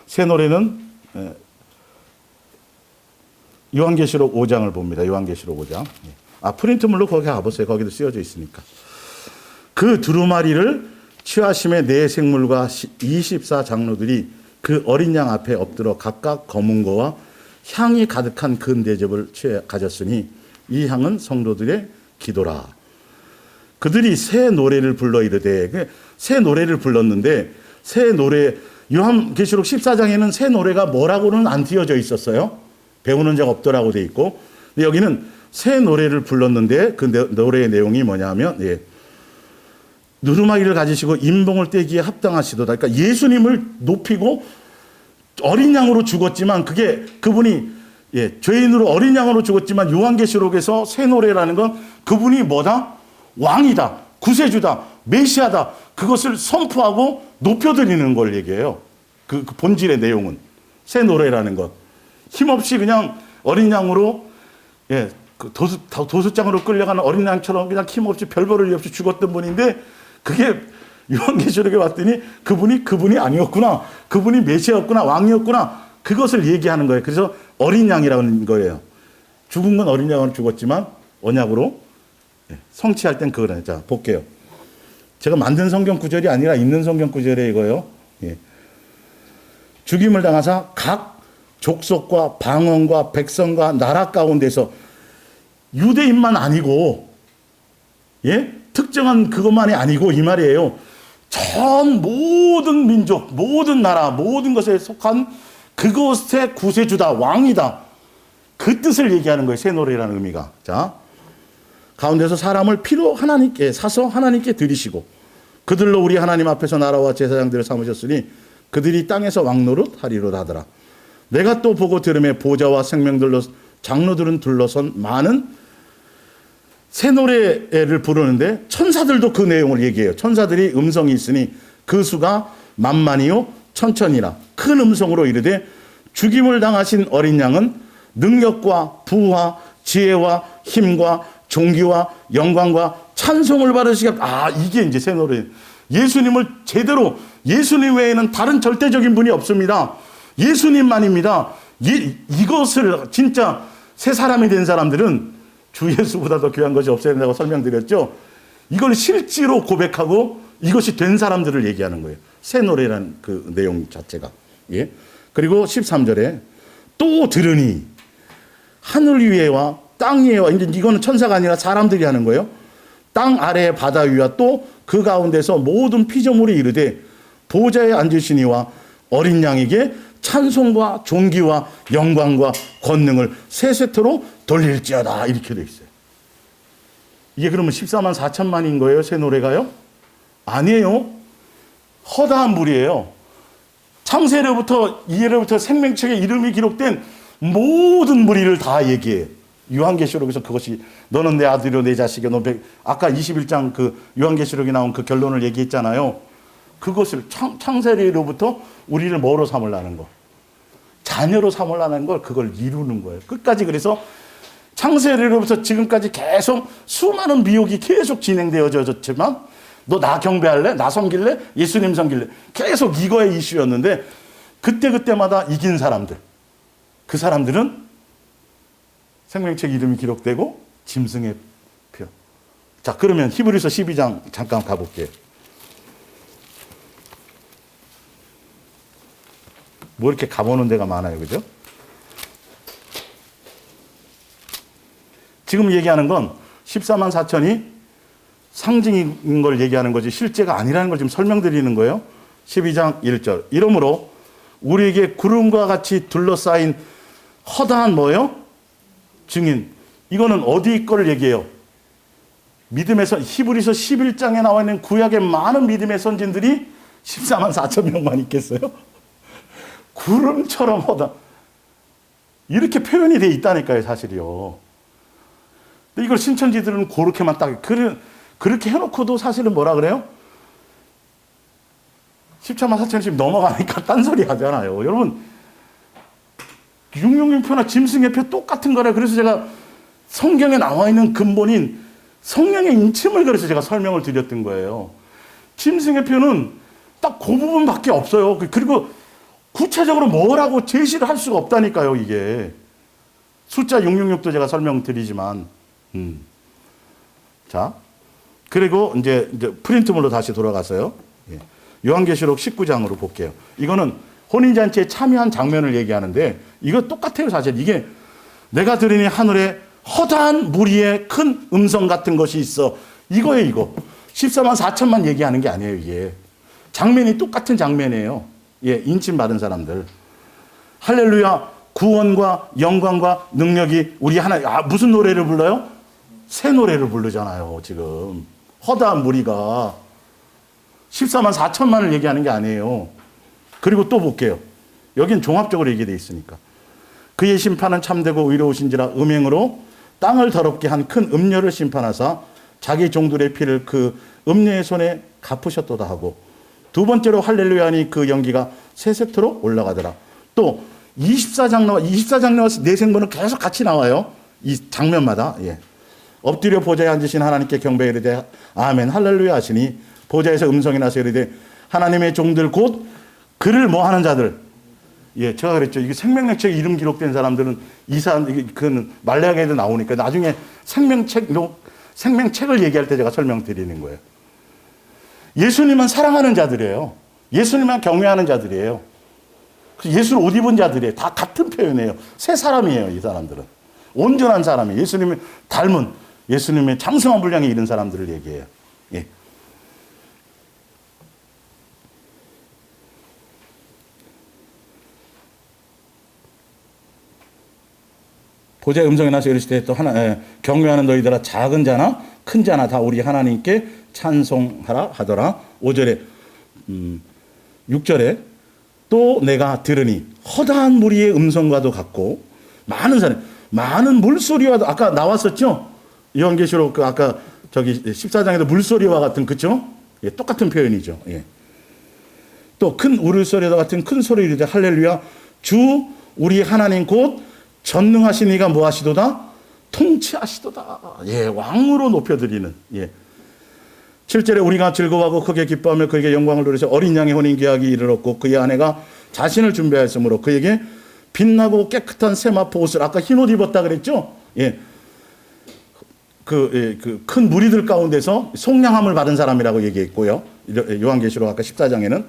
새 노래는 요한계시록 5장을 봅니다. 요한계시록 5장. 프린트물로 거기 가보세요. 거기도 쓰여져 있으니까. 그 두루마리를 취하심에 네 생물과 24장로들이 그 어린 양 앞에 엎드려 각각 검은 거와 향이 가득한 큰 대접을 가졌으니 이 향은 성도들의 기도라. 그들이 새 노래를 불러 이르되, 새 노래를 불렀는데 새 노래, 요한계시록 14장에는 새 노래가 뭐라고는 안 띄어져 있었어요. 배우는 자가 없더라고 돼 있고, 근데 여기는 새 노래를 불렀는데 그 노래의 내용이 뭐냐 하면 누르마기를 가지시고 인봉을 떼기에 합당하시도다. 그러니까 예수님을 높이고 어린 양으로 죽었지만 그분이 죄인으로 어린 양으로 죽었지만 요한계시록에서 새 노래라는 건 그분이 뭐다? 왕이다, 구세주다, 메시아다. 그것을 선포하고 높여드리는 걸 얘기해요. 그 본질의 내용은 새 노래라는 것. 힘없이 그냥 어린 양으로 도수장으로 끌려가는 어린 양처럼 그냥 힘없이 별벌 일 없이 죽었던 분인데 그게 요한계시록에 왔더니 그분이 아니었구나. 그분이 메시아였구나. 왕이었구나. 그것을 얘기하는 거예요. 그래서 어린 양이라는 거예요. 죽은 건 어린 양으로 죽었지만 언약으로 성취할 땐 그거래. 자, 볼게요. 제가 만든 성경 구절이 아니라 있는 성경 구절에 이거예요. 죽임을 당하사 각 족속과 방언과 백성과 나라 가운데서 유대인만 아니고 특정한 그것만이 아니고 이 말이에요. 전 모든 민족, 모든 나라, 모든 것에 속한 그것의 구세주다, 왕이다. 그 뜻을 얘기하는 거예요. 새 노래라는 의미가. 자, 가운데서 사람을 피로 하나님께 사서 하나님께 드리시고 그들로 우리 하나님 앞에서 나라와 제사장들을 삼으셨으니 그들이 땅에서 왕노릇 하리로다 하더라. 내가 또 보고 들음에 보좌와 생명들로 장로들은 둘러선 많은 새 노래를 부르는데 천사들도 그 내용을 얘기해요. 천사들이 음성이 있으니 그 수가 만만이요 천천이라 큰 음성으로 이르되 죽임을 당하신 어린 양은 능력과 부와 지혜와 힘과 존귀와 영광과 찬송을 받으시겠다. 이게 이제 새 노래. 예수님을 제대로, 예수님 외에는 다른 절대적인 분이 없습니다. 예수님만입니다. 이것을 진짜 새 사람이 된 사람들은 주 예수보다 더 귀한 것이 없어야 된다고 설명드렸죠. 이걸 실제로 고백하고 이것이 된 사람들을 얘기하는 거예요. 새 노래라는 그 내용 자체가. 예. 그리고 13절에 또 들으니 하늘 위에와 땅 위에와, 이제 이거는 천사가 아니라 사람들이 하는 거예요. 땅 아래의 바다 위와 또 그 가운데서 모든 피조물이 이르되 보좌에 앉으시니와 어린 양에게 찬송과 존귀와 영광과 권능을 세세토록 돌릴지어다, 이렇게 돼 있어요. 이게 그러면 14만 4천만인 거예요, 새 노래가요? 아니에요. 허다한 물이에요. 창세로부터 이해로부터 생명책에 이름이 기록된 모든 무리를 다 얘기해요. 요한계시록에서 그것이 너는 내 아들이요 내 자식이요 아까 21장 그 요한계시록에 나온 그 결론을 얘기했잖아요. 그것을 창세로부터 우리를 뭐로 삼으려는 거, 자녀로 삼으려는 걸, 그걸 이루는 거예요. 끝까지. 그래서 창세로부터 지금까지 계속 수많은 미혹이 계속 진행되어졌지만, 너 나 경배할래? 나 섬길래? 예수님 섬길래? 계속 이거의 이슈였는데, 그때마다 이긴 사람들, 그 사람들은 생명책 이름이 기록되고 짐승의 표. 자, 그러면 히브리서 12장 잠깐 가볼게요. 뭐 이렇게 가보는 데가 많아요, 그죠? 지금 얘기하는 건 14만 4천이 상징인 걸 얘기하는 거지 실제가 아니라는 걸 지금 설명드리는 거예요. 12장 1절. 이러므로 우리에게 구름과 같이 둘러싸인 허다한 뭐예요? 증인. 이거는 어디 거를 얘기해요? 믿음에서 히브리서 11장에 나와 있는 구약의 많은 믿음의 선진들이 14만 4천 명만 있겠어요? 구름처럼 허다. 이렇게 표현이 돼 있다니까요, 사실이요. 근데 이걸 신천지들은 그렇게만 딱, 그렇게 해놓고도 사실은 뭐라 그래요? 14만 4천씩 넘어가니까 딴소리 하잖아요. 여러분, 666표나 짐승의 표 똑같은 거래. 그래서 제가 성경에 나와 있는 근본인 성령의 인침을 그래서 제가 설명을 드렸던 거예요. 짐승의 표는 딱 그 부분밖에 없어요. 그리고 구체적으로 뭐라고 제시를 할 수가 없다니까요, 이게. 숫자 666도 제가 설명드리지만. 자, 그리고 이제 프린트물로 다시 돌아가서요. 예. 요한계시록 19장으로 볼게요. 이거는 혼인잔치에 참여한 장면을 얘기하는데, 이거 똑같아요, 사실. 이게 내가 들으니 하늘에 허다한 무리의 큰 음성 같은 것이 있어. 이거예요, 이거. 14만 4천만 얘기하는 게 아니에요, 이게. 장면이 똑같은 장면이에요. 예, 인침 받은 사람들. 할렐루야, 구원과 영광과 능력이 우리 하나, 무슨 노래를 불러요? 새 노래를 부르잖아요, 지금. 허다한 무리가 14만 4천만을 얘기하는 게 아니에요. 그리고 또 볼게요. 여긴 종합적으로 얘기되어 있으니까. 그의 심판은 참되고 의로우신지라 음행으로 땅을 더럽게 한 큰 음녀를 심판하사 자기 종들의 피를 그 음녀의 손에 갚으셨도다 하고, 두 번째로 할렐루야니 그 연기가 세세토록 올라가더라. 또 24장 나와 4생번은 계속 같이 나와요. 이 장면마다. 예. 엎드려 보좌에 앉으신 하나님께 경배에 이르되 아멘 할렐루야 하시니 보좌에서 음성이 나서 이르되 하나님의 종들 곧 그를 뭐 하는 자들. 예, 제가 그랬죠. 이게 생명책에 이름 기록된 사람들은 이 사람, 그 말라기에도 나오니까 나중에 생명책을 얘기할 때 제가 설명드리는 거예요. 예수님만 사랑하는 자들이에요. 예수님만 경외하는 자들이에요. 예수를 옷 입은 자들이에요. 다 같은 표현이에요. 새 사람이에요, 이 사람들은. 온전한 사람이에요. 예수님을 닮은, 예수님의 장성한 분량에 이른 사람들을 얘기해요. 예. 보좌의 음성이 나서 이르시되 또 경외하는 너희들아 작은 자나 큰 자나 다 우리 하나님께 찬송하라 하더라. 5절에 6절에 또 내가 들으니 허다한 무리의 음성과도 같고 많은 사람, 많은 물소리와도 아까 나왔었죠. 요한계시록 그 아까 저기 14장에도 물소리와 같은, 그렇죠? 예, 똑같은 표현이죠. 예. 또 큰 울음소리와 같은 큰 소리를 이르되 할렐루야 주 우리 하나님 곧 전능하신 이가 뭐 하시도다? 통치하시도다. 예, 왕으로 높여드리는. 예. 7절에 우리가 즐거워하고 크게 기뻐하며 그에게 영광을 돌려서 어린 양의 혼인 계약이 이르렀고 그의 아내가 자신을 준비하였으므로 그에게 빛나고 깨끗한 세마포 옷을, 아까 흰옷 입었다 그랬죠? 예. 그 큰 무리들 가운데서 속량함을 받은 사람이라고 얘기했고요. 요한계시록 아까 14장에는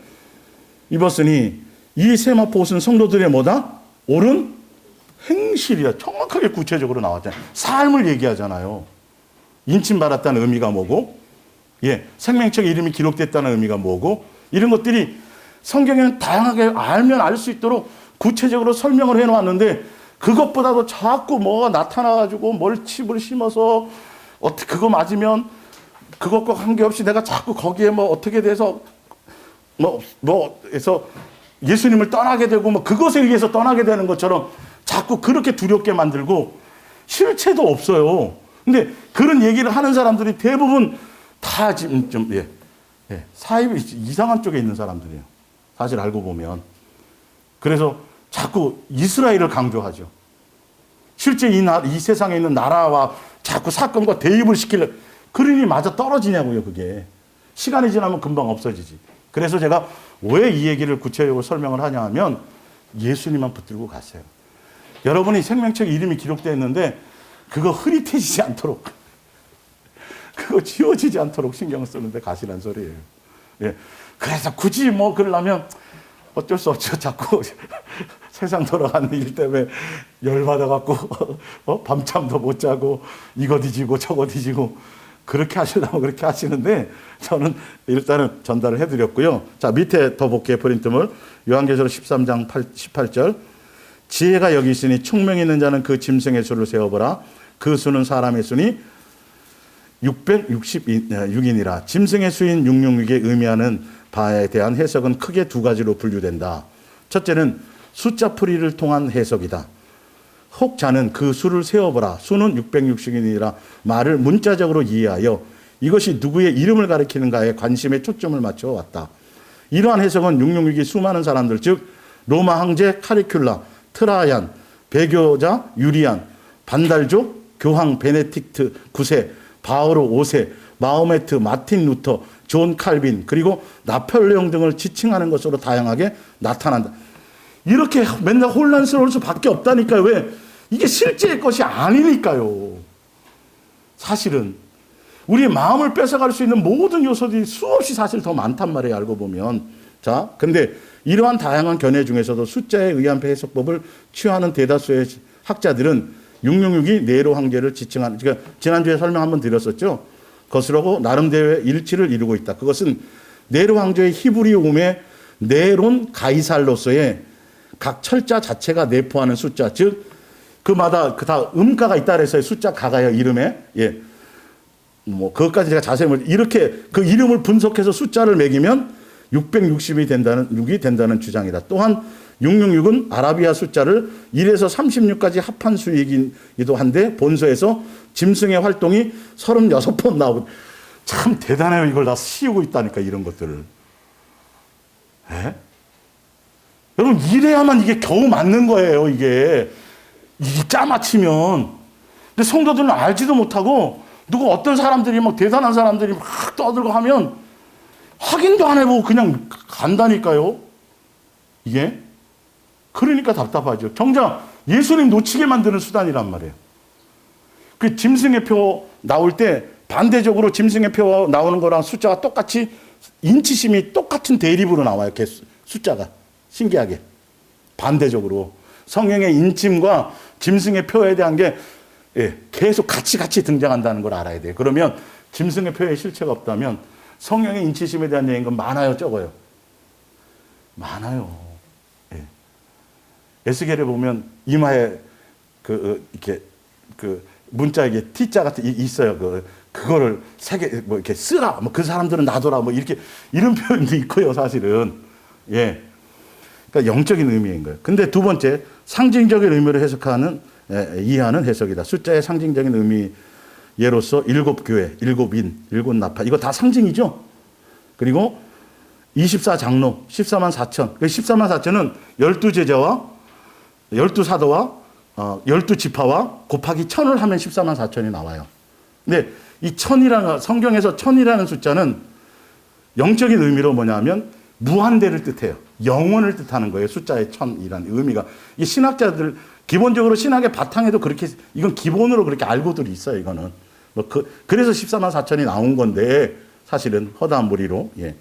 입었으니 이 세마포 옷은 성도들의 뭐다? 옳은 행실이야. 정확하게 구체적으로 나왔잖아요. 삶을 얘기하잖아요. 인침받았다는 의미가 뭐고, 생명책 이름이 기록됐다는 의미가 뭐고, 이런 것들이 성경에는 다양하게 알면 알 수 있도록 구체적으로 설명을 해놓았는데, 그것보다도 자꾸 뭐가 나타나가지고 뭘 칩을 심어서 어떻게 그거 맞으면 그것과 관계없이 내가 자꾸 거기에 뭐 어떻게 돼서 해서 예수님을 떠나게 되고 뭐 그것에 의해서 떠나게 되는 것처럼 자꾸 그렇게 두렵게 만들고 실체도 없어요. 근데 그런 얘기를 하는 사람들이 대부분 다 지금 좀 사입이 이상한 쪽에 있는 사람들이에요. 사실 알고 보면. 그래서 자꾸 이스라엘을 강조하죠. 실제 이 세상에 있는 나라와 자꾸 사건과 대입을 시키려. 그러니 맞아 떨어지냐고요, 그게. 시간이 지나면 금방 없어지지. 그래서 제가 왜 이 얘기를 구체적으로 설명을 하냐 하면 예수님만 붙들고 갔어요. 여러분이 생명책 이름이 기록되어 있는데 그거 흐릿해지지 않도록, 그거 지워지지 않도록 신경 쓰는데 가시란 소리예요. 그래서 굳이 뭐 그러려면 어쩔 수 없죠. 자꾸 세상 돌아가는 일 때문에 열받아갖고 밤잠도 못 자고 이거 뒤지고 저거 뒤지고 그렇게 하시려면 그렇게 하시는데 저는 일단은 전달을 해드렸고요. 자, 밑에 더 볼게요. 프린트물. 요한계시록 13장 18절. 지혜가 여기 있으니 총명이 있는 자는 그 짐승의 수를 세어보라. 그 수는 사람의 수니 666이니라. 짐승의 수인 666에 의미하는 바에 대한 해석은 크게 두 가지로 분류된다. 첫째는 숫자 풀이를 통한 해석이다. 혹 자는 그 수를 세어보라. 수는 660이니라 말을 문자적으로 이해하여 이것이 누구의 이름을 가리키는가에 관심에 초점을 맞춰 왔다. 이러한 해석은 666이 수많은 사람들, 즉 로마 황제 카리큘라, 트라얀, 배교자 유리안, 반달족 교황 베네딕트 9세, 바오로 5세, 마호메트, 마틴 루터, 존 칼빈, 그리고 나폴레옹 등을 지칭하는 것으로 다양하게 나타난다. 이렇게 맨날 혼란스러울 수밖에 없다니까요. 왜? 이게 실제의 것이 아니니까요. 사실은 우리의 마음을 뺏어갈 수 있는 모든 요소들이 수없이 사실 더 많단 말이에요. 알고 보면. 자, 근데 이러한 다양한 견해 중에서도 숫자에 의한 해석법을 취하는 대다수의 학자들은 666이 네로 황제를 지칭하는, 그러니까 지난주에 설명 한번 드렸었죠. 것으로 나름대로의 일치를 이루고 있다. 그것은 네로 황제의 히브리음의 네론 가이살로서의 각 철자 자체가 내포하는 숫자, 즉 그마다 다 음가가 있다 그래서 숫자 가가요, 이름에. 뭐 그것까지 제가 자세히 이렇게 그 이름을 분석해서 숫자를 매기면 660이 된다는 6이 된다는 주장이다. 또한 666은 아라비아 숫자를 1에서 36까지 합한 수이기도 한데 본서에서 짐승의 활동이 36번 나오고 참 대단해요. 이걸 다 씌우고 있다니까 이런 것들을. 여러분 이래야만 이게 겨우 맞는 거예요. 이게 짜맞히면. 근데 성도들은 알지도 못하고 누구 어떤 사람들이 막 대단한 사람들이 막 떠들고 하면 확인도 안 해보고 그냥 간다니까요. 이게. 그러니까 답답하죠. 정작 예수님 놓치게 만드는 수단이란 말이에요. 그 짐승의 표 나올 때 반대적으로 짐승의 표 나오는 거랑 숫자가 똑같이 인치심이 똑같은 대립으로 나와요. 숫자가. 신기하게. 반대적으로. 성령의 인침과 짐승의 표에 대한 게 계속 같이 등장한다는 걸 알아야 돼요. 그러면 짐승의 표에 실체가 없다면 성령의 인치심에 대한 얘기는 많아요, 적어요? 많아요. 에스겔에 보면 이마에 이렇게 문자 이게 T자 같은 있어요. 그거를 세 개 뭐 이렇게 쓰라. 뭐 그 사람들은 놔둬라. 뭐 이렇게 이런 표현도 있고요, 사실은. 그러니까 영적인 의미인 거예요. 근데 두 번째 상징적인 의미를 이해하는 해석이다. 숫자의 상징적인 의미 예로서 7교회, 7인, 7나팔 이거 다 상징이죠. 그리고 24장로, 14만 4천. 14만 4천은 12제자와 12사도와 12지파와 곱하기 1000을 하면 14만 4천이 나와요. 근데 이 1000이라는, 성경에서 1000이라는 숫자는 영적인 의미로 뭐냐면 무한대를 뜻해요. 영원을 뜻하는 거예요. 숫자의 1000이라는 의미가. 이 신학자들, 기본적으로 신학의 바탕에도 그렇게, 이건 기본으로 그렇게 알고들이 있어요. 이거는. 그래서 14만 4천이 나온 건데 사실은 허다한 무리로. 예.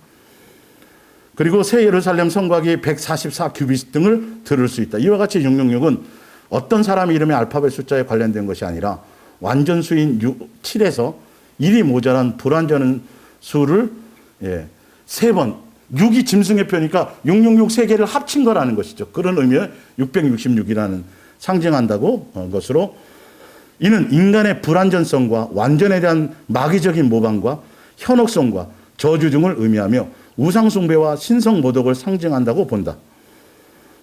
그리고 새 예루살렘 성곽이 144 규빗 등을 들을 수 있다. 이와 같이 666은 어떤 사람 이름의 알파벳 숫자에 관련된 것이 아니라 완전 수인 7에서 1이 모자란 불완전 수를 세 번, 6이 짐승의 표니까 666 세 개를 합친 거라는 것이죠. 그런 의미의 666이라는 상징한다고 것으로 이는 인간의 불완전성과 완전에 대한 마귀적인 모방과 현혹성과 저주 등을 의미하며 우상숭배와 신성모독을 상징한다고 본다.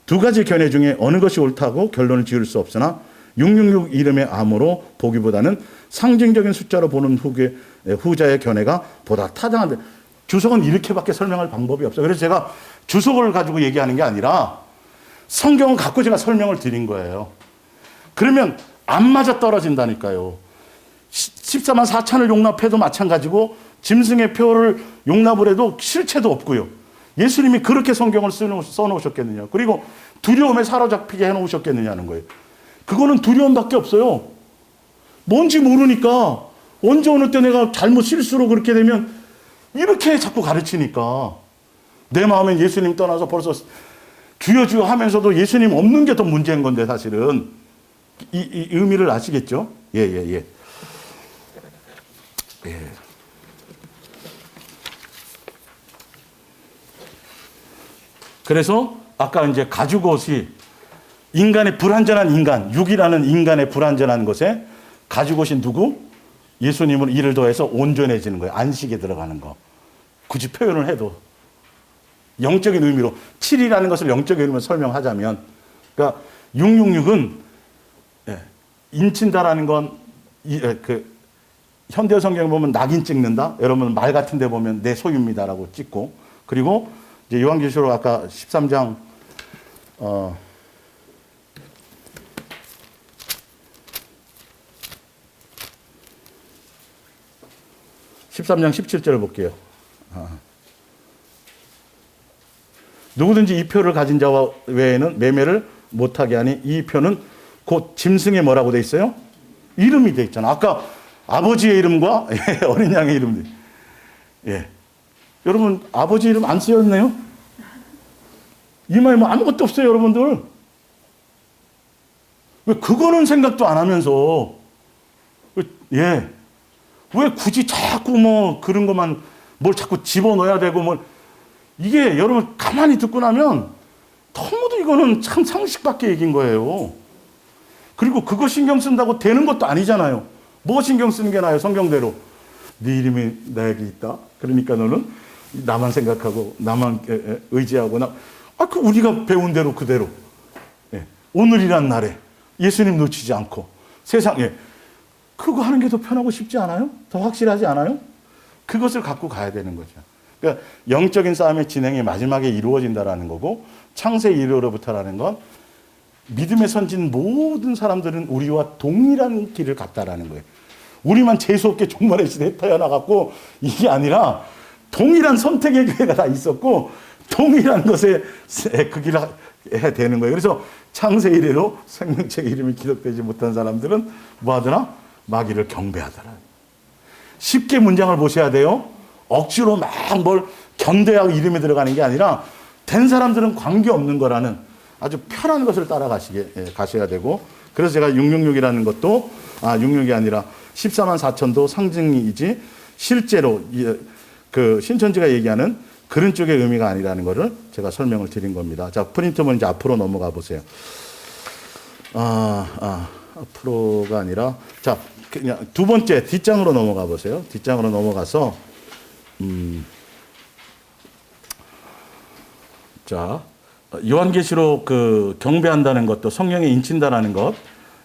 두 가지 견해 중에 어느 것이 옳다고 결론을 지을 수 없으나 666 이름의 암으로 보기보다는 상징적인 숫자로 보는 후자의 견해가 보다 타당한데, 주석은 이렇게밖에 설명할 방법이 없어요. 그래서 제가 주석을 가지고 얘기하는 게 아니라 성경을 갖고 제가 설명을 드린 거예요. 그러면 안 맞아 떨어진다니까요. 14만 4천을 용납해도 마찬가지고 짐승의 표를 용납을 해도 실체도 없고요. 예수님이 그렇게 성경을 써놓으셨겠느냐. 그리고 두려움에 사로잡히게 해놓으셨겠느냐는 거예요. 그거는 두려움밖에 없어요. 뭔지 모르니까 언제 어느 때 내가 잘못 실수로 그렇게 되면 이렇게 자꾸 가르치니까 내 마음엔 예수님 떠나서 벌써 주여 주여 하면서도 예수님 없는 게 더 문제인 건데 사실은 이 의미를 아시겠죠? 예. 그래서 아까 이제 가죽옷이 인간의 불완전한 인간, 6이라는 인간의 불완전한 것에 가죽옷이 누구? 예수님은 이를 더해서 온전해지는 거예요. 안식에 들어가는 거. 굳이 표현을 해도 영적인 의미로 7이라는 것을 영적인 의미로 설명하자면, 그러니까 666은 인친다라는 건 현대 성경에 보면 낙인 찍는다. 여러분 말 같은 데 보면 내 소유입니다라고 찍고, 그리고 이제 요한계시록 아까 13장 13장 17절을 볼게요. 누구든지 이 표를 가진 자와 외에는 매매를 못하게 하니 이 표는 곧 짐승의 뭐라고 돼 있어요? 이름이 돼 있잖아. 아까 아버지의 이름과 어린 양의 이름. 예. 여러분 아버지 이름 안 쓰였네요? 이마에 뭐 아무것도 없어요, 여러분들. 왜 그거는 생각도 안 하면서 왜 굳이 자꾸 뭐 그런 것만 뭘 자꾸 집어넣어야 되고 뭐 이게 여러분 가만히 듣고 나면 너무도 이거는 참 상식 밖의 얘기인 거예요. 그리고 그거 신경 쓴다고 되는 것도 아니잖아요. 뭐 신경 쓰는 게 나아요, 성경대로. 네 이름이 나에게 있다. 그러니까 너는 나만 생각하고 나만 의지하고 그 우리가 배운 대로 그대로. 오늘이란 날에 예수님 놓치지 않고 세상에 그거 하는 게 더 편하고 쉽지 않아요? 더 확실하지 않아요? 그것을 갖고 가야 되는 거죠. 그러니까 영적인 싸움의 진행이 마지막에 이루어진다라는 거고, 창세 이후로부터라는 건 믿음의 선진 모든 사람들은 우리와 동일한 길을 갔다라는 거예요. 우리만 재수없게 종말의 시대에 태어나갖고 이게 아니라 동일한 선택의 기회가 다 있었고 동일한 것에 그 길을 해야 되는 거예요. 그래서 창세 이래로 생명책 이름이 기록되지 못한 사람들은 뭐 하더라? 마귀를 경배하더라. 쉽게 문장을 보셔야 돼요. 억지로 막 뭘 견뎌야 이름이 들어가는 게 아니라 된 사람들은 관계없는 거라는 아주 편한 것을 가셔야 되고, 그래서 제가 666이라는 것도 66이 아니라 14만 4천도 상징이지 실제로 그 신천지가 얘기하는 그런 쪽의 의미가 아니라는 것을 제가 설명을 드린 겁니다. 자, 프린트면 이제 앞으로 넘어가 보세요. 앞으로가 아니라 자, 그냥 두 번째 뒷장으로 넘어가 보세요. 뒷장으로 넘어가서 자, 요한계시록 그 경배한다는 것도 성령에 인친다라는 것,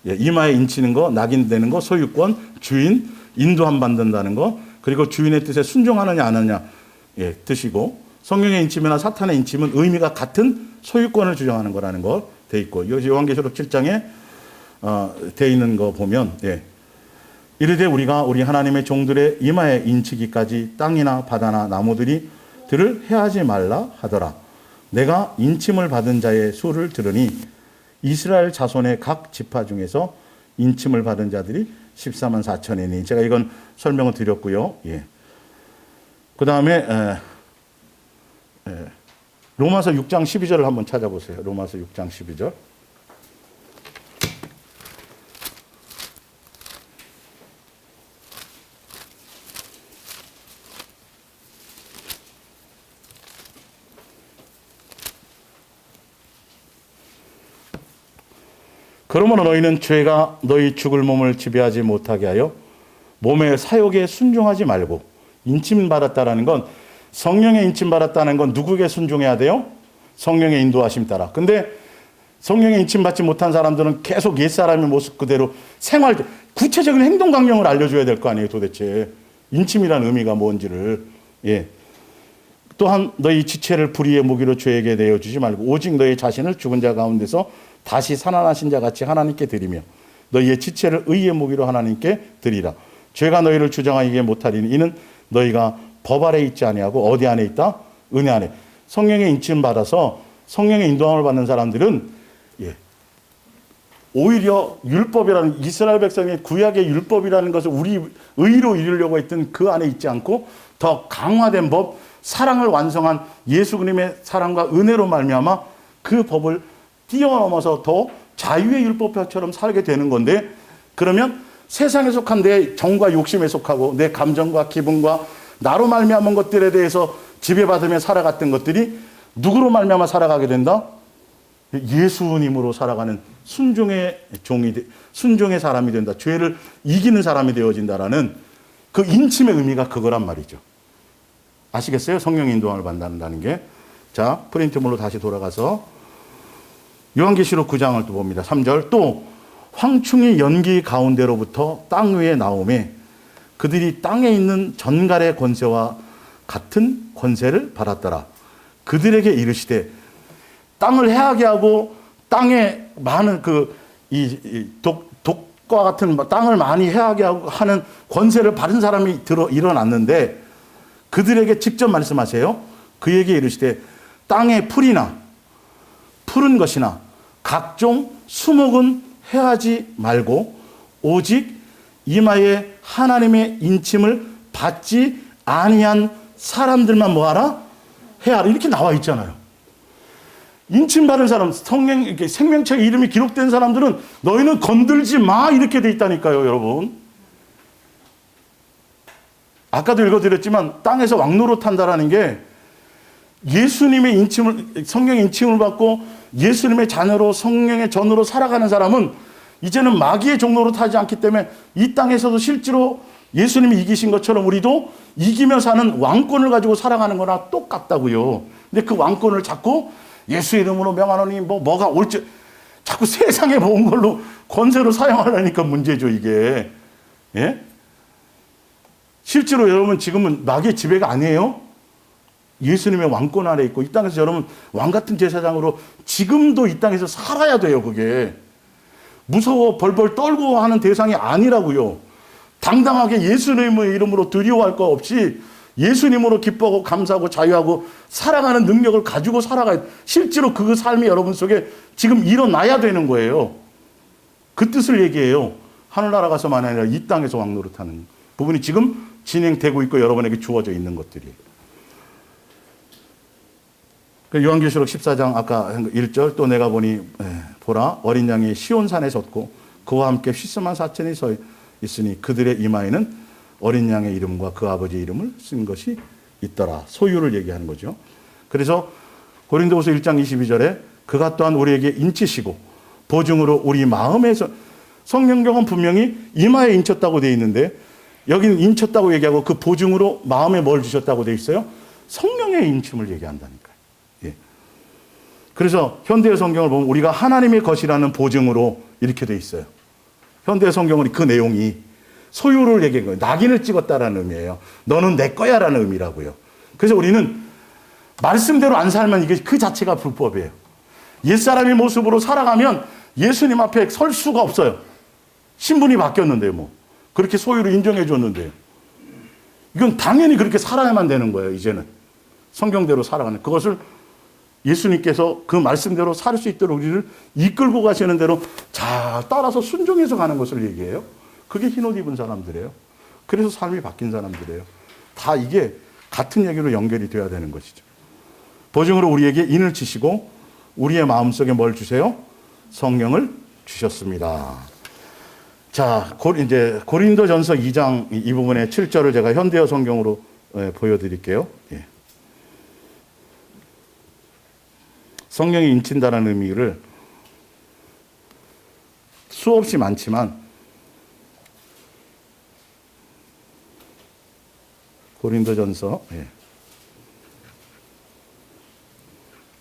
이마에 인치는 거, 낙인되는 거, 소유권, 주인, 인도함 받는다는 거, 그리고 주인의 뜻에 순종하느냐 안 하느냐 뜻이고, 성령의 인침이나 사탄의 인침은 의미가 같은 소유권을 주장하는 거라는 거 돼 있고, 여기 요한계시록 7장에 돼 있는 거 보면 이르되 우리가 우리 하나님의 종들의 이마에 인치기까지 땅이나 바다나 나무들이 들을 해하지 말라 하더라. 내가 인침을 받은 자의 수를 들으니 이스라엘 자손의 각 지파 중에서 인침을 받은 자들이 14만 4천이니. 제가 이건 설명을 드렸고요. 예. 그 다음에 로마서 6장 12절을 한번 찾아보세요. 로마서 6장 12절. 그러므로 너희는 죄가 너희 죽을 몸을 지배하지 못하게 하여 몸의 사욕에 순종하지 말고. 인침 받았다라는 건, 성령의 인침 받았다는 건 누구에게 순종해야 돼요? 성령의 인도하심 따라. 근데 성령의 인침 받지 못한 사람들은 계속 옛사람의 모습 그대로 생활, 구체적인 행동 강령을 알려줘야 될 거 아니에요, 도대체. 인침이라는 의미가 뭔지를. 예. 또한 너희 지체를 불의의 무기로 죄에게 내어주지 말고 오직 너희 자신을 죽은 자 가운데서 다시 살아나신 자 같이 하나님께 드리며 너희의 지체를 의의 무기로 하나님께 드리라. 죄가 너희를 주장하게 못하리니 이는 너희가 법 아래 있지 아니하고 어디 안에 있다? 은혜 안에. 성령의 인침 받아서 성령의 인도함을 받는 사람들은 오히려 율법이라는, 이스라엘 백성의 구약의 율법이라는 것을 우리 의로 이루려고 했던 그 안에 있지 않고 더 강화된 법, 사랑을 완성한 예수 그리스도의 사랑과 은혜로 말미암아 그 법을 뛰어넘어서 더 자유의 율법처럼 살게 되는 건데, 그러면 세상에 속한 내 정과 욕심에 속하고 내 감정과 기분과 나로 말미암은 것들에 대해서 지배받으며 살아갔던 것들이 누구로 말미암아 살아가게 된다? 예수님으로 살아가는 순종의 종이, 순종의 사람이 된다. 죄를 이기는 사람이 되어진다라는 그 인침의 의미가 그거란 말이죠. 아시겠어요? 성령 인도함을 받는다는 게. 자, 프린트물로 다시 돌아가서 요한계시록 9장을 또 봅니다. 3절. 또 황충이 연기 가운데로부터 땅 위에 나오매 그들이 땅에 있는 전갈의 권세와 같은 권세를 받았더라. 그들에게 이르시되, 땅을 해하게 하고 땅에 많은 독과 같은 땅을 많이 해하게 하고 하는 권세를 받은 사람이 일어났는데 그들에게 직접 말씀하세요. 그에게 이르시되 땅의 풀이나 푸른 것이나 각종 수목은 해하지 말고 오직 이마에 하나님의 인침을 받지 아니한 사람들만 뭐하라? 해하라. 이렇게 나와 있잖아요. 인침받은 사람, 생명책 이름이 기록된 사람들은 너희는 건들지 마 이렇게 돼 있다니까요, 여러분. 아까도 읽어드렸지만 땅에서 왕노릇한다라는 게 예수님의 인침을, 성령의 인침을 받고 예수님의 자녀로 성령의 전으로 살아가는 사람은 이제는 마귀의 종로로 타지 않기 때문에 이 땅에서도 실제로 예수님이 이기신 것처럼 우리도 이기며 사는 왕권을 가지고 살아가는 거나 똑같다고요. 근데 그 왕권을 자꾸 예수 이름으로 명하노니 뭐가 올지 자꾸 세상에 모은 걸로 권세로 사용하려니까 문제죠, 이게. 예? 실제로 여러분 지금은 마귀의 지배가 아니에요. 예수님의 왕권 아래 있고 이 땅에서 여러분 왕 같은 제사장으로 지금도 이 땅에서 살아야 돼요, 그게. 무서워 벌벌 떨고 하는 대상이 아니라고요. 당당하게 예수님의 이름으로 두려워할 거 없이 예수님으로 기뻐하고 감사하고 자유하고 살아가는 능력을 가지고 살아가야, 실제로 그 삶이 여러분 속에 지금 일어나야 되는 거예요. 그 뜻을 얘기해요. 하늘나라 가서만 아니라 이 땅에서 왕노릇하는 부분이 지금 진행되고 있고 여러분에게 주어져 있는 것들이에요. 요한계시록 14장 아까 1절. 또 내가 보니 보라 어린 양이 시온산에 섰고 그와 함께 14만 4천이 서 있으니 그들의 이마에는 어린 양의 이름과 그 아버지의 이름을 쓴 것이 있더라. 소유를 얘기하는 거죠. 그래서 고린도후서 1장 22절에 그가 또한 우리에게 인치시고 보증으로 우리 마음에서, 성경경은 분명히 이마에 인쳤다고 되어 있는데 여기는 인쳤다고 얘기하고 그 보증으로 마음에 뭘 주셨다고 되어 있어요? 성령의 인침을 얘기한다니까요. 예. 그래서 현대의 성경을 보면 우리가 하나님의 것이라는 보증으로 이렇게 되어 있어요. 현대의 성경은 그 내용이 소유를 얘기한 거예요. 낙인을 찍었다라는 의미예요. 너는 내 거야라는 의미라고요. 그래서 우리는 말씀대로 안 살면 이게 그 자체가 불법이에요. 옛사람의 모습으로 살아가면 예수님 앞에 설 수가 없어요. 신분이 바뀌었는데 뭐. 그렇게 소유를 인정해 줬는데. 이건 당연히 그렇게 살아야만 되는 거예요, 이제는. 성경대로 살아가는. 그것을 예수님께서 그 말씀대로 살 수 있도록 우리를 이끌고 가시는 대로 자 따라서 순종해서 가는 것을 얘기해요. 그게 흰옷 입은 사람들이에요. 그래서 삶이 바뀐 사람들이에요. 다 이게 같은 얘기로 연결이 돼야 되는 것이죠. 보증으로 우리에게 인을 치시고 우리의 마음속에 뭘 주세요? 성령을 주셨습니다. 자, 이제 고린도전서 2장 이 부분의 7절을 제가 현대어 성경으로 보여드릴게요. 예. 성령이 인친다라는 의미를 수없이 많지만 고린도전서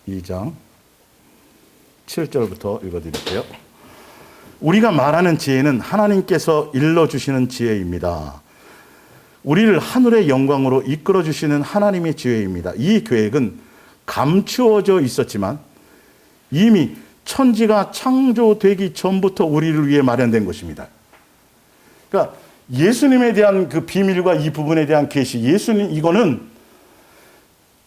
2장 7절부터 읽어드릴게요. 우리가 말하는 지혜는 하나님께서 일러주시는 지혜입니다. 우리를 하늘의 영광으로 이끌어주시는 하나님의 지혜입니다. 이 계획은 감추어져 있었지만 이미 천지가 창조되기 전부터 우리를 위해 마련된 것입니다. 그러니까 예수님에 대한 그 비밀과 이 부분에 대한 계시, 예수님 이거는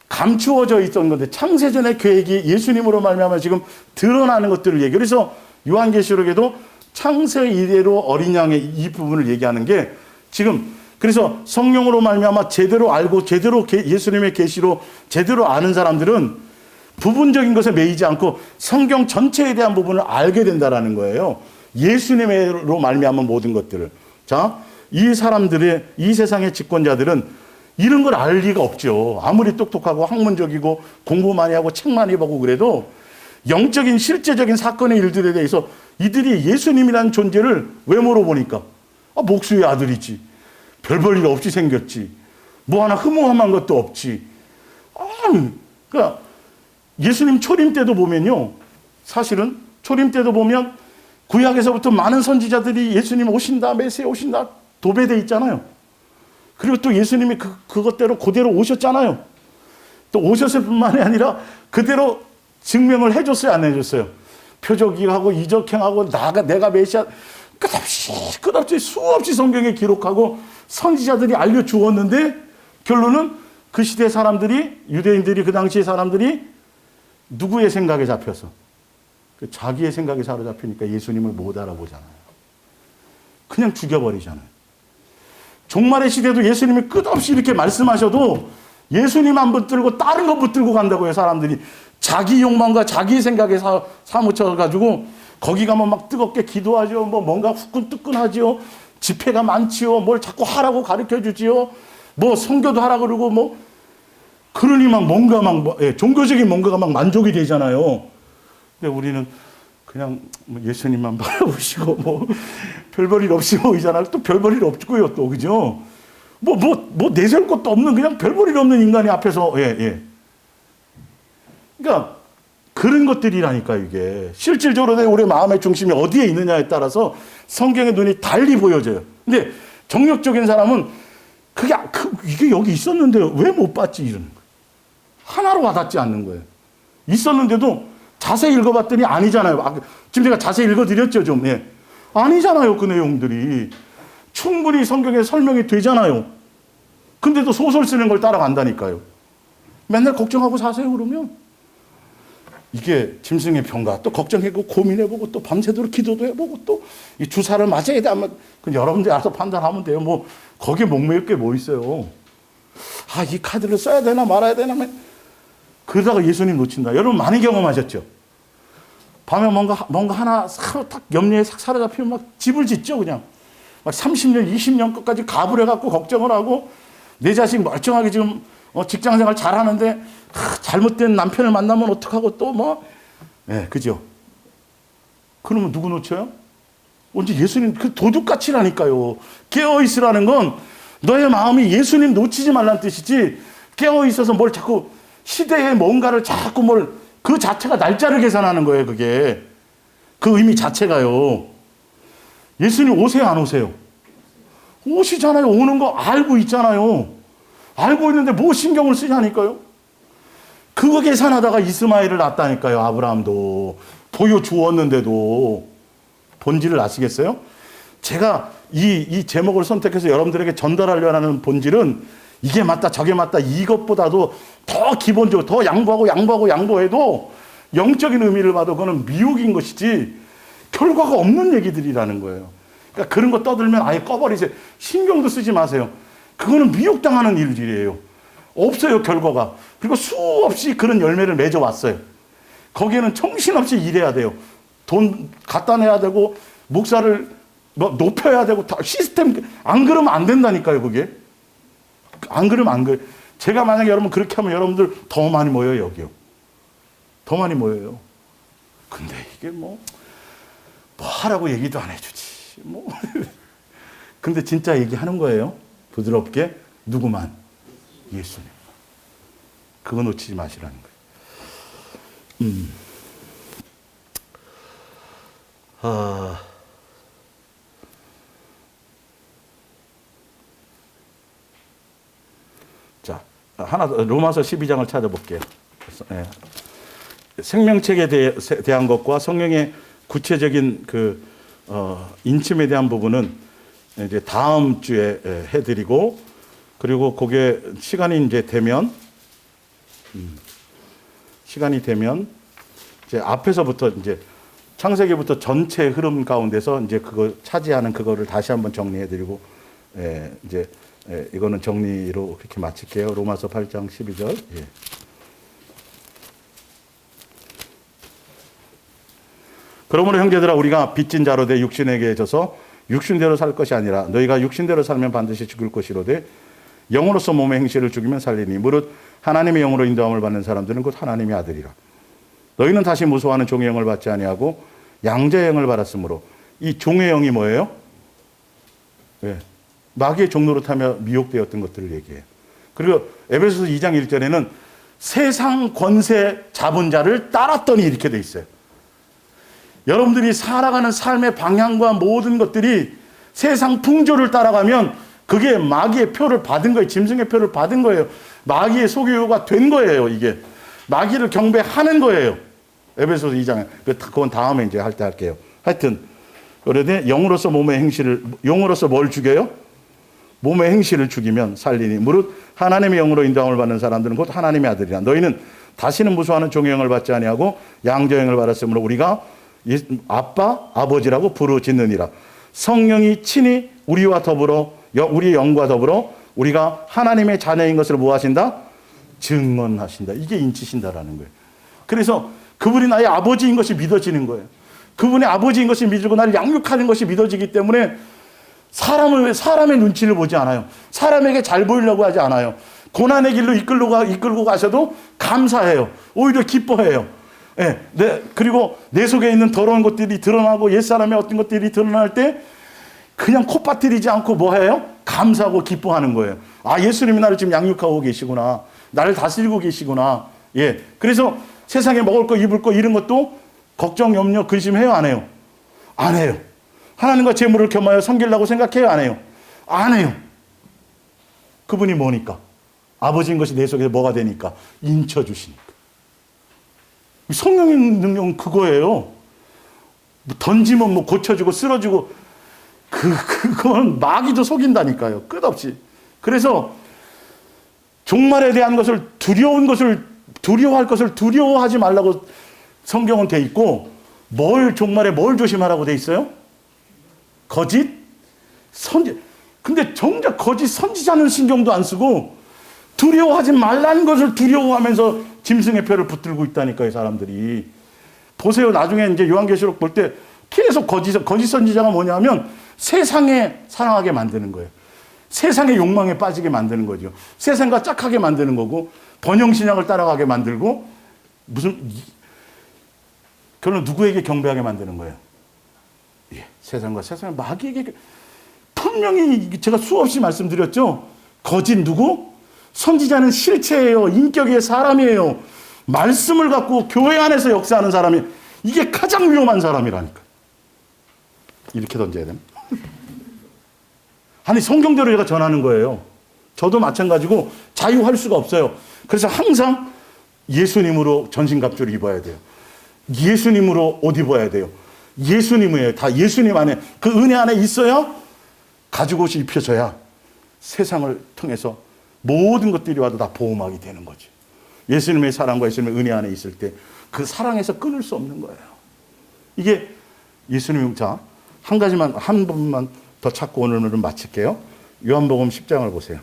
감추어져 있던 건데 창세전의 계획이 예수님으로 말미암아 지금 드러나는 것들을 얘기해요. 그래서 요한계시록에도 창세 이래로 어린 양의 이 부분을 얘기하는 게 지금 그래서 성령으로 말미암아 제대로 알고 제대로 예수님의 계시로 제대로 아는 사람들은 부분적인 것에 매이지 않고 성경 전체에 대한 부분을 알게 된다라는 거예요. 예수님으로 말미암은 모든 것들을. 자, 이 사람들의 이 세상의 집권자들은 이런 걸 알 리가 없죠. 아무리 똑똑하고 학문적이고 공부 많이 하고 책 많이 보고 그래도 영적인 실제적인 사건의 일들에 대해서 이들이 예수님이라는 존재를 왜 물어보니까 목수의 아들이지. 별 볼 일 없이 생겼지. 뭐 하나 흐뭇한 것도 없지. 그러니까 예수님 초림 때도 보면요. 사실은 초림 때도 보면 구약에서부터 많은 선지자들이 예수님 오신다, 메시아 오신다 도배돼 있잖아요. 그리고 또 예수님이 그것대로 그대로 오셨잖아요. 또 오셨을 뿐만이 아니라 그대로 증명을 해줬어요, 안 해줬어요? 표적이하고 이적행하고 내가 메시아 끝없이 수없이 성경에 기록하고 선지자들이 알려주었는데 결론은 그 시대 사람들이 유대인들이 그 당시의 사람들이 누구의 생각에 잡혀서 자기의 생각에 사로잡히니까 예수님을 못 알아보잖아요. 그냥 죽여버리잖아요. 종말의 시대도 예수님이 끝없이 이렇게 말씀하셔도 예수님 안 붙들고 다른 거 붙들고 간다고요. 사람들이 자기 욕망과 자기 생각에 사무쳐가지고 거기 가면 막 뜨겁게 기도하죠. 뭐 뭔가 후끈뜨끈하지요. 집회가 많지요. 뭘 자꾸 하라고 가르쳐주지요. 뭐 선교도 하라 그러고 뭐 그러니 막 뭔가 막 종교적인 뭔가가 막 만족이 되잖아요. 근데 우리는 그냥 예수님만 바라보시고 뭐 별 볼 일 없이 보이잖아요. 또 별 볼 일 없고요. 또 그죠? 뭐 내세울 것도 없는 그냥 별 볼 일 없는 인간이 앞에서 그러니까 그런 것들이라니까 이게 실질적으로 내 우리 마음의 중심이 어디에 있느냐에 따라서 성경의 눈이 달리 보여져요. 근데 정력적인 사람은 이게 여기 있었는데 왜 못 봤지 이러는 거예요. 하나로 와닿지 않는 거예요. 있었는데도 자세히 읽어봤더니 아니잖아요. 지금 제가 자세히 읽어드렸죠 좀. 아니잖아요 그 내용들이. 충분히 성경에 설명이 되잖아요. 근데도 소설 쓰는 걸 따라간다니까요. 맨날 걱정하고 사세요 그러면. 이게 짐승의 병가. 또 걱정해보고 고민해보고 또 밤새도록 기도도 해보고 또 이 주사를 맞아야 돼. 여러분들이 알아서 판단하면 돼요. 뭐 거기에 목매일 게 뭐 있어요. 이 카드를 써야 되나 말아야 되나. 그러다가 예수님 놓친다. 여러분 많이 경험하셨죠? 밤에 뭔가 하나 딱 염려에 싹 사로잡히면 막 집을 짓죠 그냥. 막 30년 20년 끝까지 가불해갖고 걱정을 하고 내 자식 멀쩡하게 지금 직장생활 잘하는데 잘못된 남편을 만나면 어떡하고 또 그죠? 그러면 누구 놓쳐요? 언제 예수님 그 도둑같이라니까요. 깨어있으라는 건 너의 마음이 예수님 놓치지 말라는 뜻이지 깨어있어서 뭘 자꾸 시대에 뭔가를 자꾸 그 자체가 날짜를 계산하는 거예요. 그게 그 의미 자체가요. 예수님 오세요 안 오세요? 오시잖아요. 오는 거 알고 있잖아요. 알고 있는데 뭐 신경을 쓰냐니까요. 그거 계산하다가 이스마엘을 낳았다니까요. 아브라함도 보여주었는데도. 본질을 아시겠어요? 제가 이 제목을 선택해서 여러분들에게 전달하려는 본질은 이게 맞다 저게 맞다 이것보다도 더 더 기본적으로 더 양보해도 영적인 의미를 봐도 그거는 미혹인 것이지 결과가 없는 얘기들이라는 거예요. 그러니까 그런 거 떠들면 아예 꺼버리세요. 신경도 쓰지 마세요. 그거는 미혹당하는 일들이에요. 없어요, 결과가. 그리고 수없이 그런 열매를 맺어왔어요. 거기에는 정신없이 일해야 돼요. 돈 갖다 내야 되고 목사를 뭐 높여야 되고 다 시스템. 안 그러면 안 된다니까요, 그게. 안 그러면 안 그래. 제가 만약에 여러분 그렇게 하면 여러분들 더 많이 모여요, 여기요. 더 많이 모여요. 근데 이게 뭐 하라고 얘기도 안 해주지. 근데 진짜 얘기하는 거예요. 부드럽게. 누구만? 예수님. 그거 놓치지 마시라는 거예요. 자, 로마서 12장을 찾아볼게요. 예. 생명책에 대한 것과 성령의 구체적인 인침에 대한 부분은 이제 다음 주에 해드리고, 그리고 그게 시간이 되면 이제 앞에서부터 이제 창세기부터 전체 흐름 가운데서 이제 그거 차지하는 그거를 다시 한번 정리해드리고, 이제 이거는 정리로 그렇게 마칠게요. 로마서 8장 12절. 예. 그러므로 형제들아, 우리가 빚진 자로 돼 육신에게 져서 육신대로 살 것이 아니라 너희가 육신대로 살면 반드시 죽을 것이로되 영으로서 몸의 행실을 죽이면 살리니 무릇 하나님의 영으로 인도함을 받는 사람들은 곧 하나님의 아들이라. 너희는 다시 무소하는 종의 영을 받지 아니하고 양자의 영을 받았으므로. 이 종의 영이 뭐예요? 네. 마귀의 종로로 타며 미혹되었던 것들을 얘기해요. 그리고 에베소서 2장 1절에는 세상 권세 잡은 자를 따랐더니 이렇게 돼 있어요. 여러분들이 살아가는 삶의 방향과 모든 것들이 세상 풍조를 따라가면 그게 마귀의 표를 받은 거예요. 짐승의 표를 받은 거예요. 마귀의 소유가 된 거예요. 이게 마귀를 경배하는 거예요. 에베소서 2장에. 그건 다음에 이제 할 때 할게요. 하여튼 그런데 영으로서 몸의 행실을, 영으로서 뭘 죽여요? 몸의 행실을 죽이면 살리니 무릇 하나님의 영으로 인도함을 받는 사람들은 곧 하나님의 아들이라. 너희는 다시는 무수하는 종의 영을 받지 아니하고 양자의 영을 받았으므로 우리가 아빠, 아버지라고 부르짖느니라. 성령이 친히 우리와 더불어, 우리의 영과 더불어 우리가 하나님의 자녀인 것을 뭐 하신다? 증언하신다. 이게 인치신다라는 거예요. 그래서 그분이 나의 아버지인 것이 믿어지는 거예요. 그분의 아버지인 것이 믿어지고 나를 양육하는 것이 믿어지기 때문에 사람의 눈치를 보지 않아요. 사람에게 잘 보이려고 하지 않아요. 고난의 길로 이끌고 가셔도 감사해요. 오히려 기뻐해요. 예, 그리고 내 속에 있는 더러운 것들이 드러나고 옛사람의 어떤 것들이 드러날 때 그냥 코 빠뜨리지 않고 뭐 해요? 감사하고 기뻐하는 거예요. 아, 예수님이 나를 지금 양육하고 계시구나. 나를 다스리고 계시구나. 예. 그래서 세상에 먹을 거, 입을 거 이런 것도 걱정, 염려, 근심해요? 안 해요? 안 해요. 하나님과 재물을 겸하여 섬기려고 생각해요? 안 해요? 안 해요. 그분이 뭐니까? 아버지인 것이 내 속에 뭐가 되니까? 인쳐주시니까. 성령의 능력은 그거예요. 던지면 뭐 고쳐주고 쓰러지고 그건 마귀도 속인다니까요. 끝없이. 그래서 종말에 대한 것을 두려워할 것을 두려워하지 말라고 성경은 돼 있고, 종말에 뭘 조심하라고 돼 있어요? 거짓 선지. 근데 정작 거짓 선지자는 신경도 안 쓰고 두려워하지 말라는 것을 두려워하면서 짐승의 표를 붙들고 있다니까요, 사람들이. 보세요. 나중에 이제 요한계시록 볼 때 계속 거짓 선지자가 뭐냐면 세상에 사랑하게 만드는 거예요. 세상의 욕망에 빠지게 만드는 거죠. 세상과 짝하게 만드는 거고, 번영신약을 따라가게 만들고, 결론 누구에게 경배하게 만드는 거예요? 예, 세상과 마귀에게. 분명히 제가 수없이 말씀드렸죠. 거짓 누구? 선지자는 실체예요. 인격의 사람이에요. 말씀을 갖고 교회 안에서 역사하는 사람이, 이게 가장 위험한 사람이라니까. 이렇게 던져야 되나? 아니, 성경대로 제가 전하는 거예요. 저도 마찬가지고 자유할 수가 없어요. 그래서 항상 예수님으로 전신갑주를 입어야 돼요. 예수님으로 옷 입어야 돼요. 예수님이에요. 다 예수님 안에, 그 은혜 안에 있어야, 가죽 옷이 입혀져야 세상을 통해서 모든 것들이 와도 다 보호막이 되는 거죠. 예수님의 사랑과 예수님의 은혜 안에 있을 때 그 사랑에서 끊을 수 없는 거예요. 이게 예수님, 자, 한 가지만, 한 번만 더 찾고 오늘은 마칠게요. 요한복음 10장을 보세요.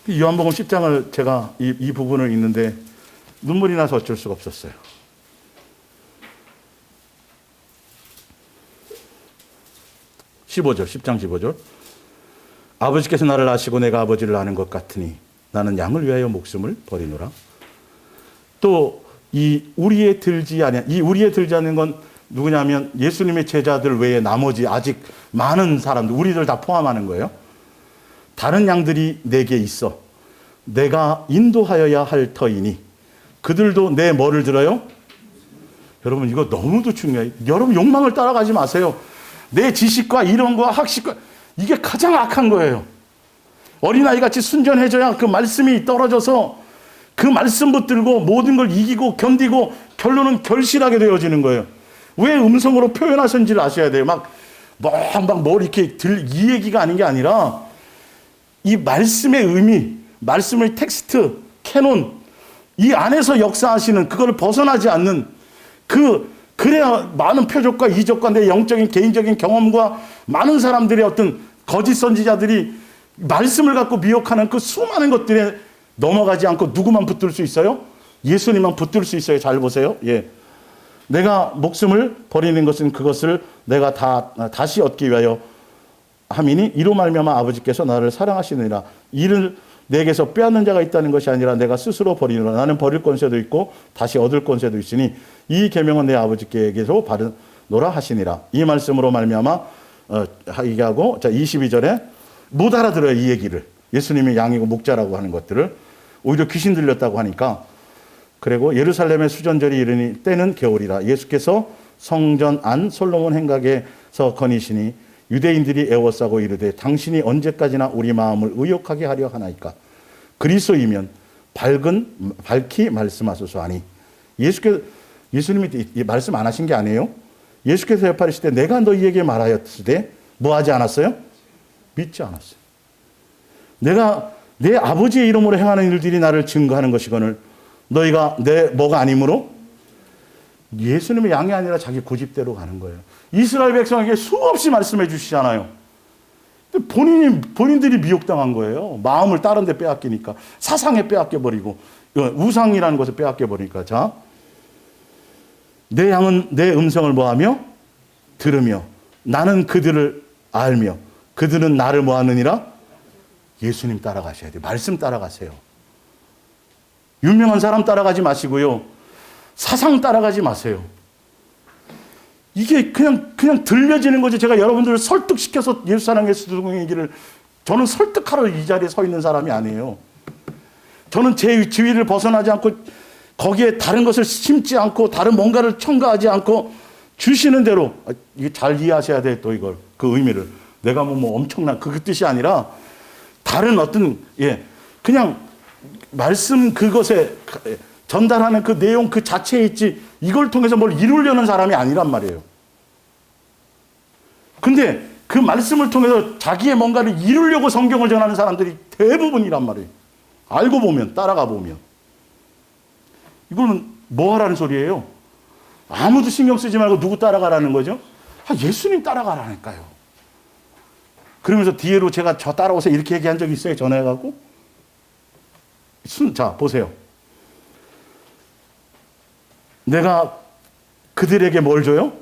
요한복음 10장을 제가 이 부분을 읽는데 눈물이 나서 어쩔 수가 없었어요. 15절, 10장 15절. 아버지께서 나를 아시고 내가 아버지를 아는 것 같으니 나는 양을 위하여 목숨을 버리노라. 또 이 우리에 들지 않는 건 누구냐면 예수님의 제자들 외에 나머지 아직 많은 사람들, 우리들 다 포함하는 거예요. 다른 양들이 내게 있어 내가 인도하여야 할 터이니 그들도 내 뭐를 들어요? 여러분 이거 너무도 중요해요. 여러분 욕망을 따라가지 마세요. 내 지식과 이론과 학식과 이게 가장 악한 거예요. 어린아이같이 순전해져야 그 말씀이 떨어져서 그 말씀 붙들고 모든 걸 이기고 견디고 결론은 결실하게 되어지는 거예요. 왜 음성으로 표현하셨는지를 아셔야 돼요. 뭘 이렇게 이 얘기가 아닌 게 아니라 이 말씀의 의미, 말씀의 텍스트, 캐논, 이 안에서 역사하시는 그걸 벗어나지 않는 그래야 많은 표적과 이적과 내 영적인 개인적인 경험과 많은 사람들의 어떤 거짓 선지자들이 말씀을 갖고 미혹하는 그 수많은 것들에 넘어가지 않고 누구만 붙들 수 있어요? 예수님만 붙들 수 있어요. 잘 보세요. 예. 내가 목숨을 버리는 것은 그것을 내가 다시 얻기 위하여 함이니 이로 말미암아 아버지께서 나를 사랑하시느니라. 이를 내게서 빼앗는 자가 있다는 것이 아니라 내가 스스로 버리노라. 나는 버릴 권세도 있고 다시 얻을 권세도 있으니 이 계명은 내 아버지께서 받으노라 하시니라. 이 말씀으로 말미암아 얘기하고, 자 22절에 못 알아들어요. 이 얘기를. 예수님이 양이고 목자라고 하는 것들을 오히려 귀신 들렸다고 하니까. 그리고 예루살렘의 수전절이 이르니 때는 겨울이라. 예수께서 성전 안 솔로몬 행각에서 거니시니 유대인들이 애워싸고 이르되 당신이 언제까지나 우리 마음을 의욕하게 하려 하나이까. 그리스도이면 밝히 말씀하소서 하니. 예수님이 말씀 안 하신 게 아니에요. 예수께서 여파리실 때 내가 너희에게 말하였을 때 뭐 하지 않았어요? 믿지 않았어요. 내가 내 아버지의 이름으로 행하는 일들이 나를 증거하는 것이거늘 너희가 내 뭐가 아니므로 예수님의 양이 아니라 자기 고집대로 가는 거예요. 이스라엘 백성에게 수없이 말씀해 주시잖아요. 본인들이 미혹당한 거예요. 마음을 다른 데 빼앗기니까. 사상에 빼앗겨버리고 우상이라는 것을 빼앗겨버리니까. 자, 내 양은 내 음성을 뭐하며? 들으며 나는 그들을 알며 그들은 나를 뭐하느니라? 예수님 따라가셔야 돼요. 말씀 따라가세요. 유명한 사람 따라가지 마시고요. 사상 따라가지 마세요. 이게 그냥 들려지는 거지. 제가 여러분들을 설득시켜서 예수 사랑 예수 얘기를 저는 설득하러 이 자리에 서 있는 사람이 아니에요. 저는 제 지위를 벗어나지 않고 거기에 다른 것을 심지 않고 다른 뭔가를 첨가하지 않고 주시는 대로 이게 잘 이해하셔야 돼. 또 이걸 그 의미를 내가 뭐 엄청난 그 뜻이 아니라 다른 어떤 그냥 말씀 그것에 전달하는 그 내용 그 자체에 있지 이걸 통해서 뭘 이루려는 사람이 아니란 말이에요. 근데 그 말씀을 통해서 자기의 뭔가를 이루려고 성경을 전하는 사람들이 대부분이란 말이에요. 알고 보면 따라가 보면 이거는 뭐 하라는 소리예요? 아무도 신경 쓰지 말고 누구 따라가라는 거죠? 예수님 따라가라니까요. 그러면서 뒤로 제가 저 따라오서 이렇게 얘기한 적이 있어요. 전화해갖고. 자, 보세요. 내가 그들에게 뭘 줘요?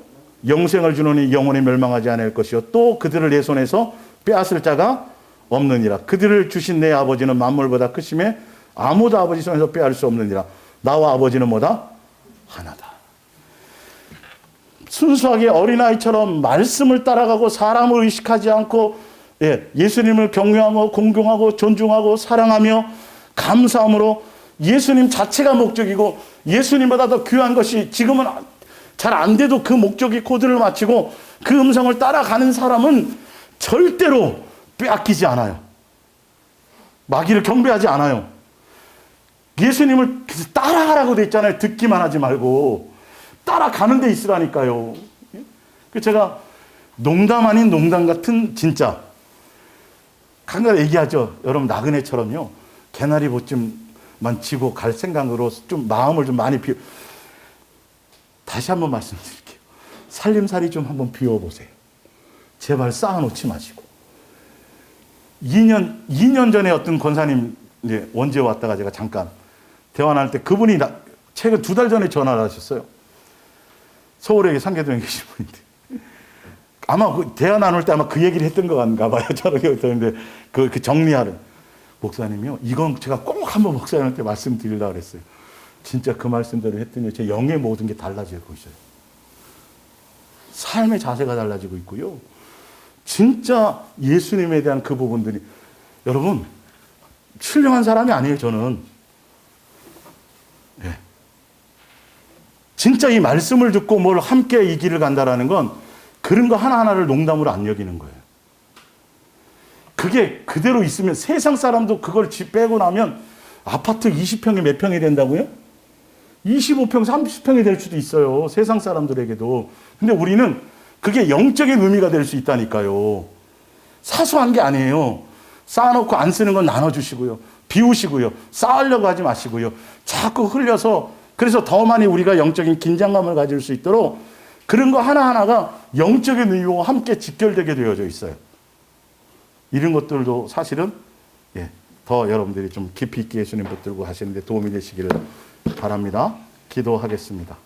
영생을 주노니 영원히 멸망하지 않을 것이요. 또 그들을 내 손에서 빼앗을 자가 없느니라. 그들을 주신 내 아버지는 만물보다 크심에 아무도 아버지 손에서 빼앗을 수 없느니라. 나와 아버지는 뭐다? 하나다. 순수하게 어린아이처럼 말씀을 따라가고 사람을 의식하지 않고 예수님을 경외하고 공경하고 존중하고 사랑하며 감사함으로 예수님 자체가 목적이고 예수님보다 더 귀한 것이 지금은 잘 안 돼도 그 목적이 코드를 맞추고 그 음성을 따라가는 사람은 절대로 빼앗기지 않아요. 마귀를 경배하지 않아요. 예수님을 따라가라고 돼 있잖아요. 듣기만 하지 말고 따라가는 데 있으라니까요. 제가 농담 아닌 농담 같은 진짜 항상 얘기하죠. 여러분 나그네처럼요. 개나리 보쯤만 지고 갈 생각으로 좀 마음을 좀 많이 다시 한번 말씀드릴게요. 살림살이 좀 한번 비워보세요. 제발 쌓아놓지 마시고. 2년 전에 어떤 권사님 이제 원주에 왔다가 제가 잠깐 대화 나눌 때 그분이 최근 2달 전에 전화를 하셨어요. 서울에 상계동에 계신 분인데. 아마 그 대화 나눌 때 아마 그 얘기를 했던 것 같은가 봐요. 저렇게 했는데 그 정리하는 목사님이요. 이건 제가 꼭 한번 목사님한테 말씀드리려고 그랬어요. 진짜 그 말씀대로 했더니 제 영의 모든 게 달라지고 있어요. 삶의 자세가 달라지고 있고요. 진짜 예수님에 대한 그 부분들이 여러분 신령한 사람이 아니에요. 저는 네. 진짜 이 말씀을 듣고 뭘 함께 이 길을 간다라는 건 그런 거 하나하나를 농담으로 안 여기는 거예요. 그게 그대로 있으면 세상 사람도 그걸 빼고 나면 아파트 20평이 몇 평이 된다고요? 25평, 30평이 될 수도 있어요. 세상 사람들에게도. 근데 우리는 그게 영적인 의미가 될 수 있다니까요. 사소한 게 아니에요. 쌓아놓고 안 쓰는 건 나눠주시고요. 비우시고요. 쌓으려고 하지 마시고요. 자꾸 흘려서 그래서 더 많이 우리가 영적인 긴장감을 가질 수 있도록 그런 거 하나하나가 영적인 의미와 함께 직결되게 되어져 있어요. 이런 것들도 사실은 더 여러분들이 좀 깊이 있게 예수님 붙들고 하시는데 도움이 되시기를 바랍니다. 기도하겠습니다.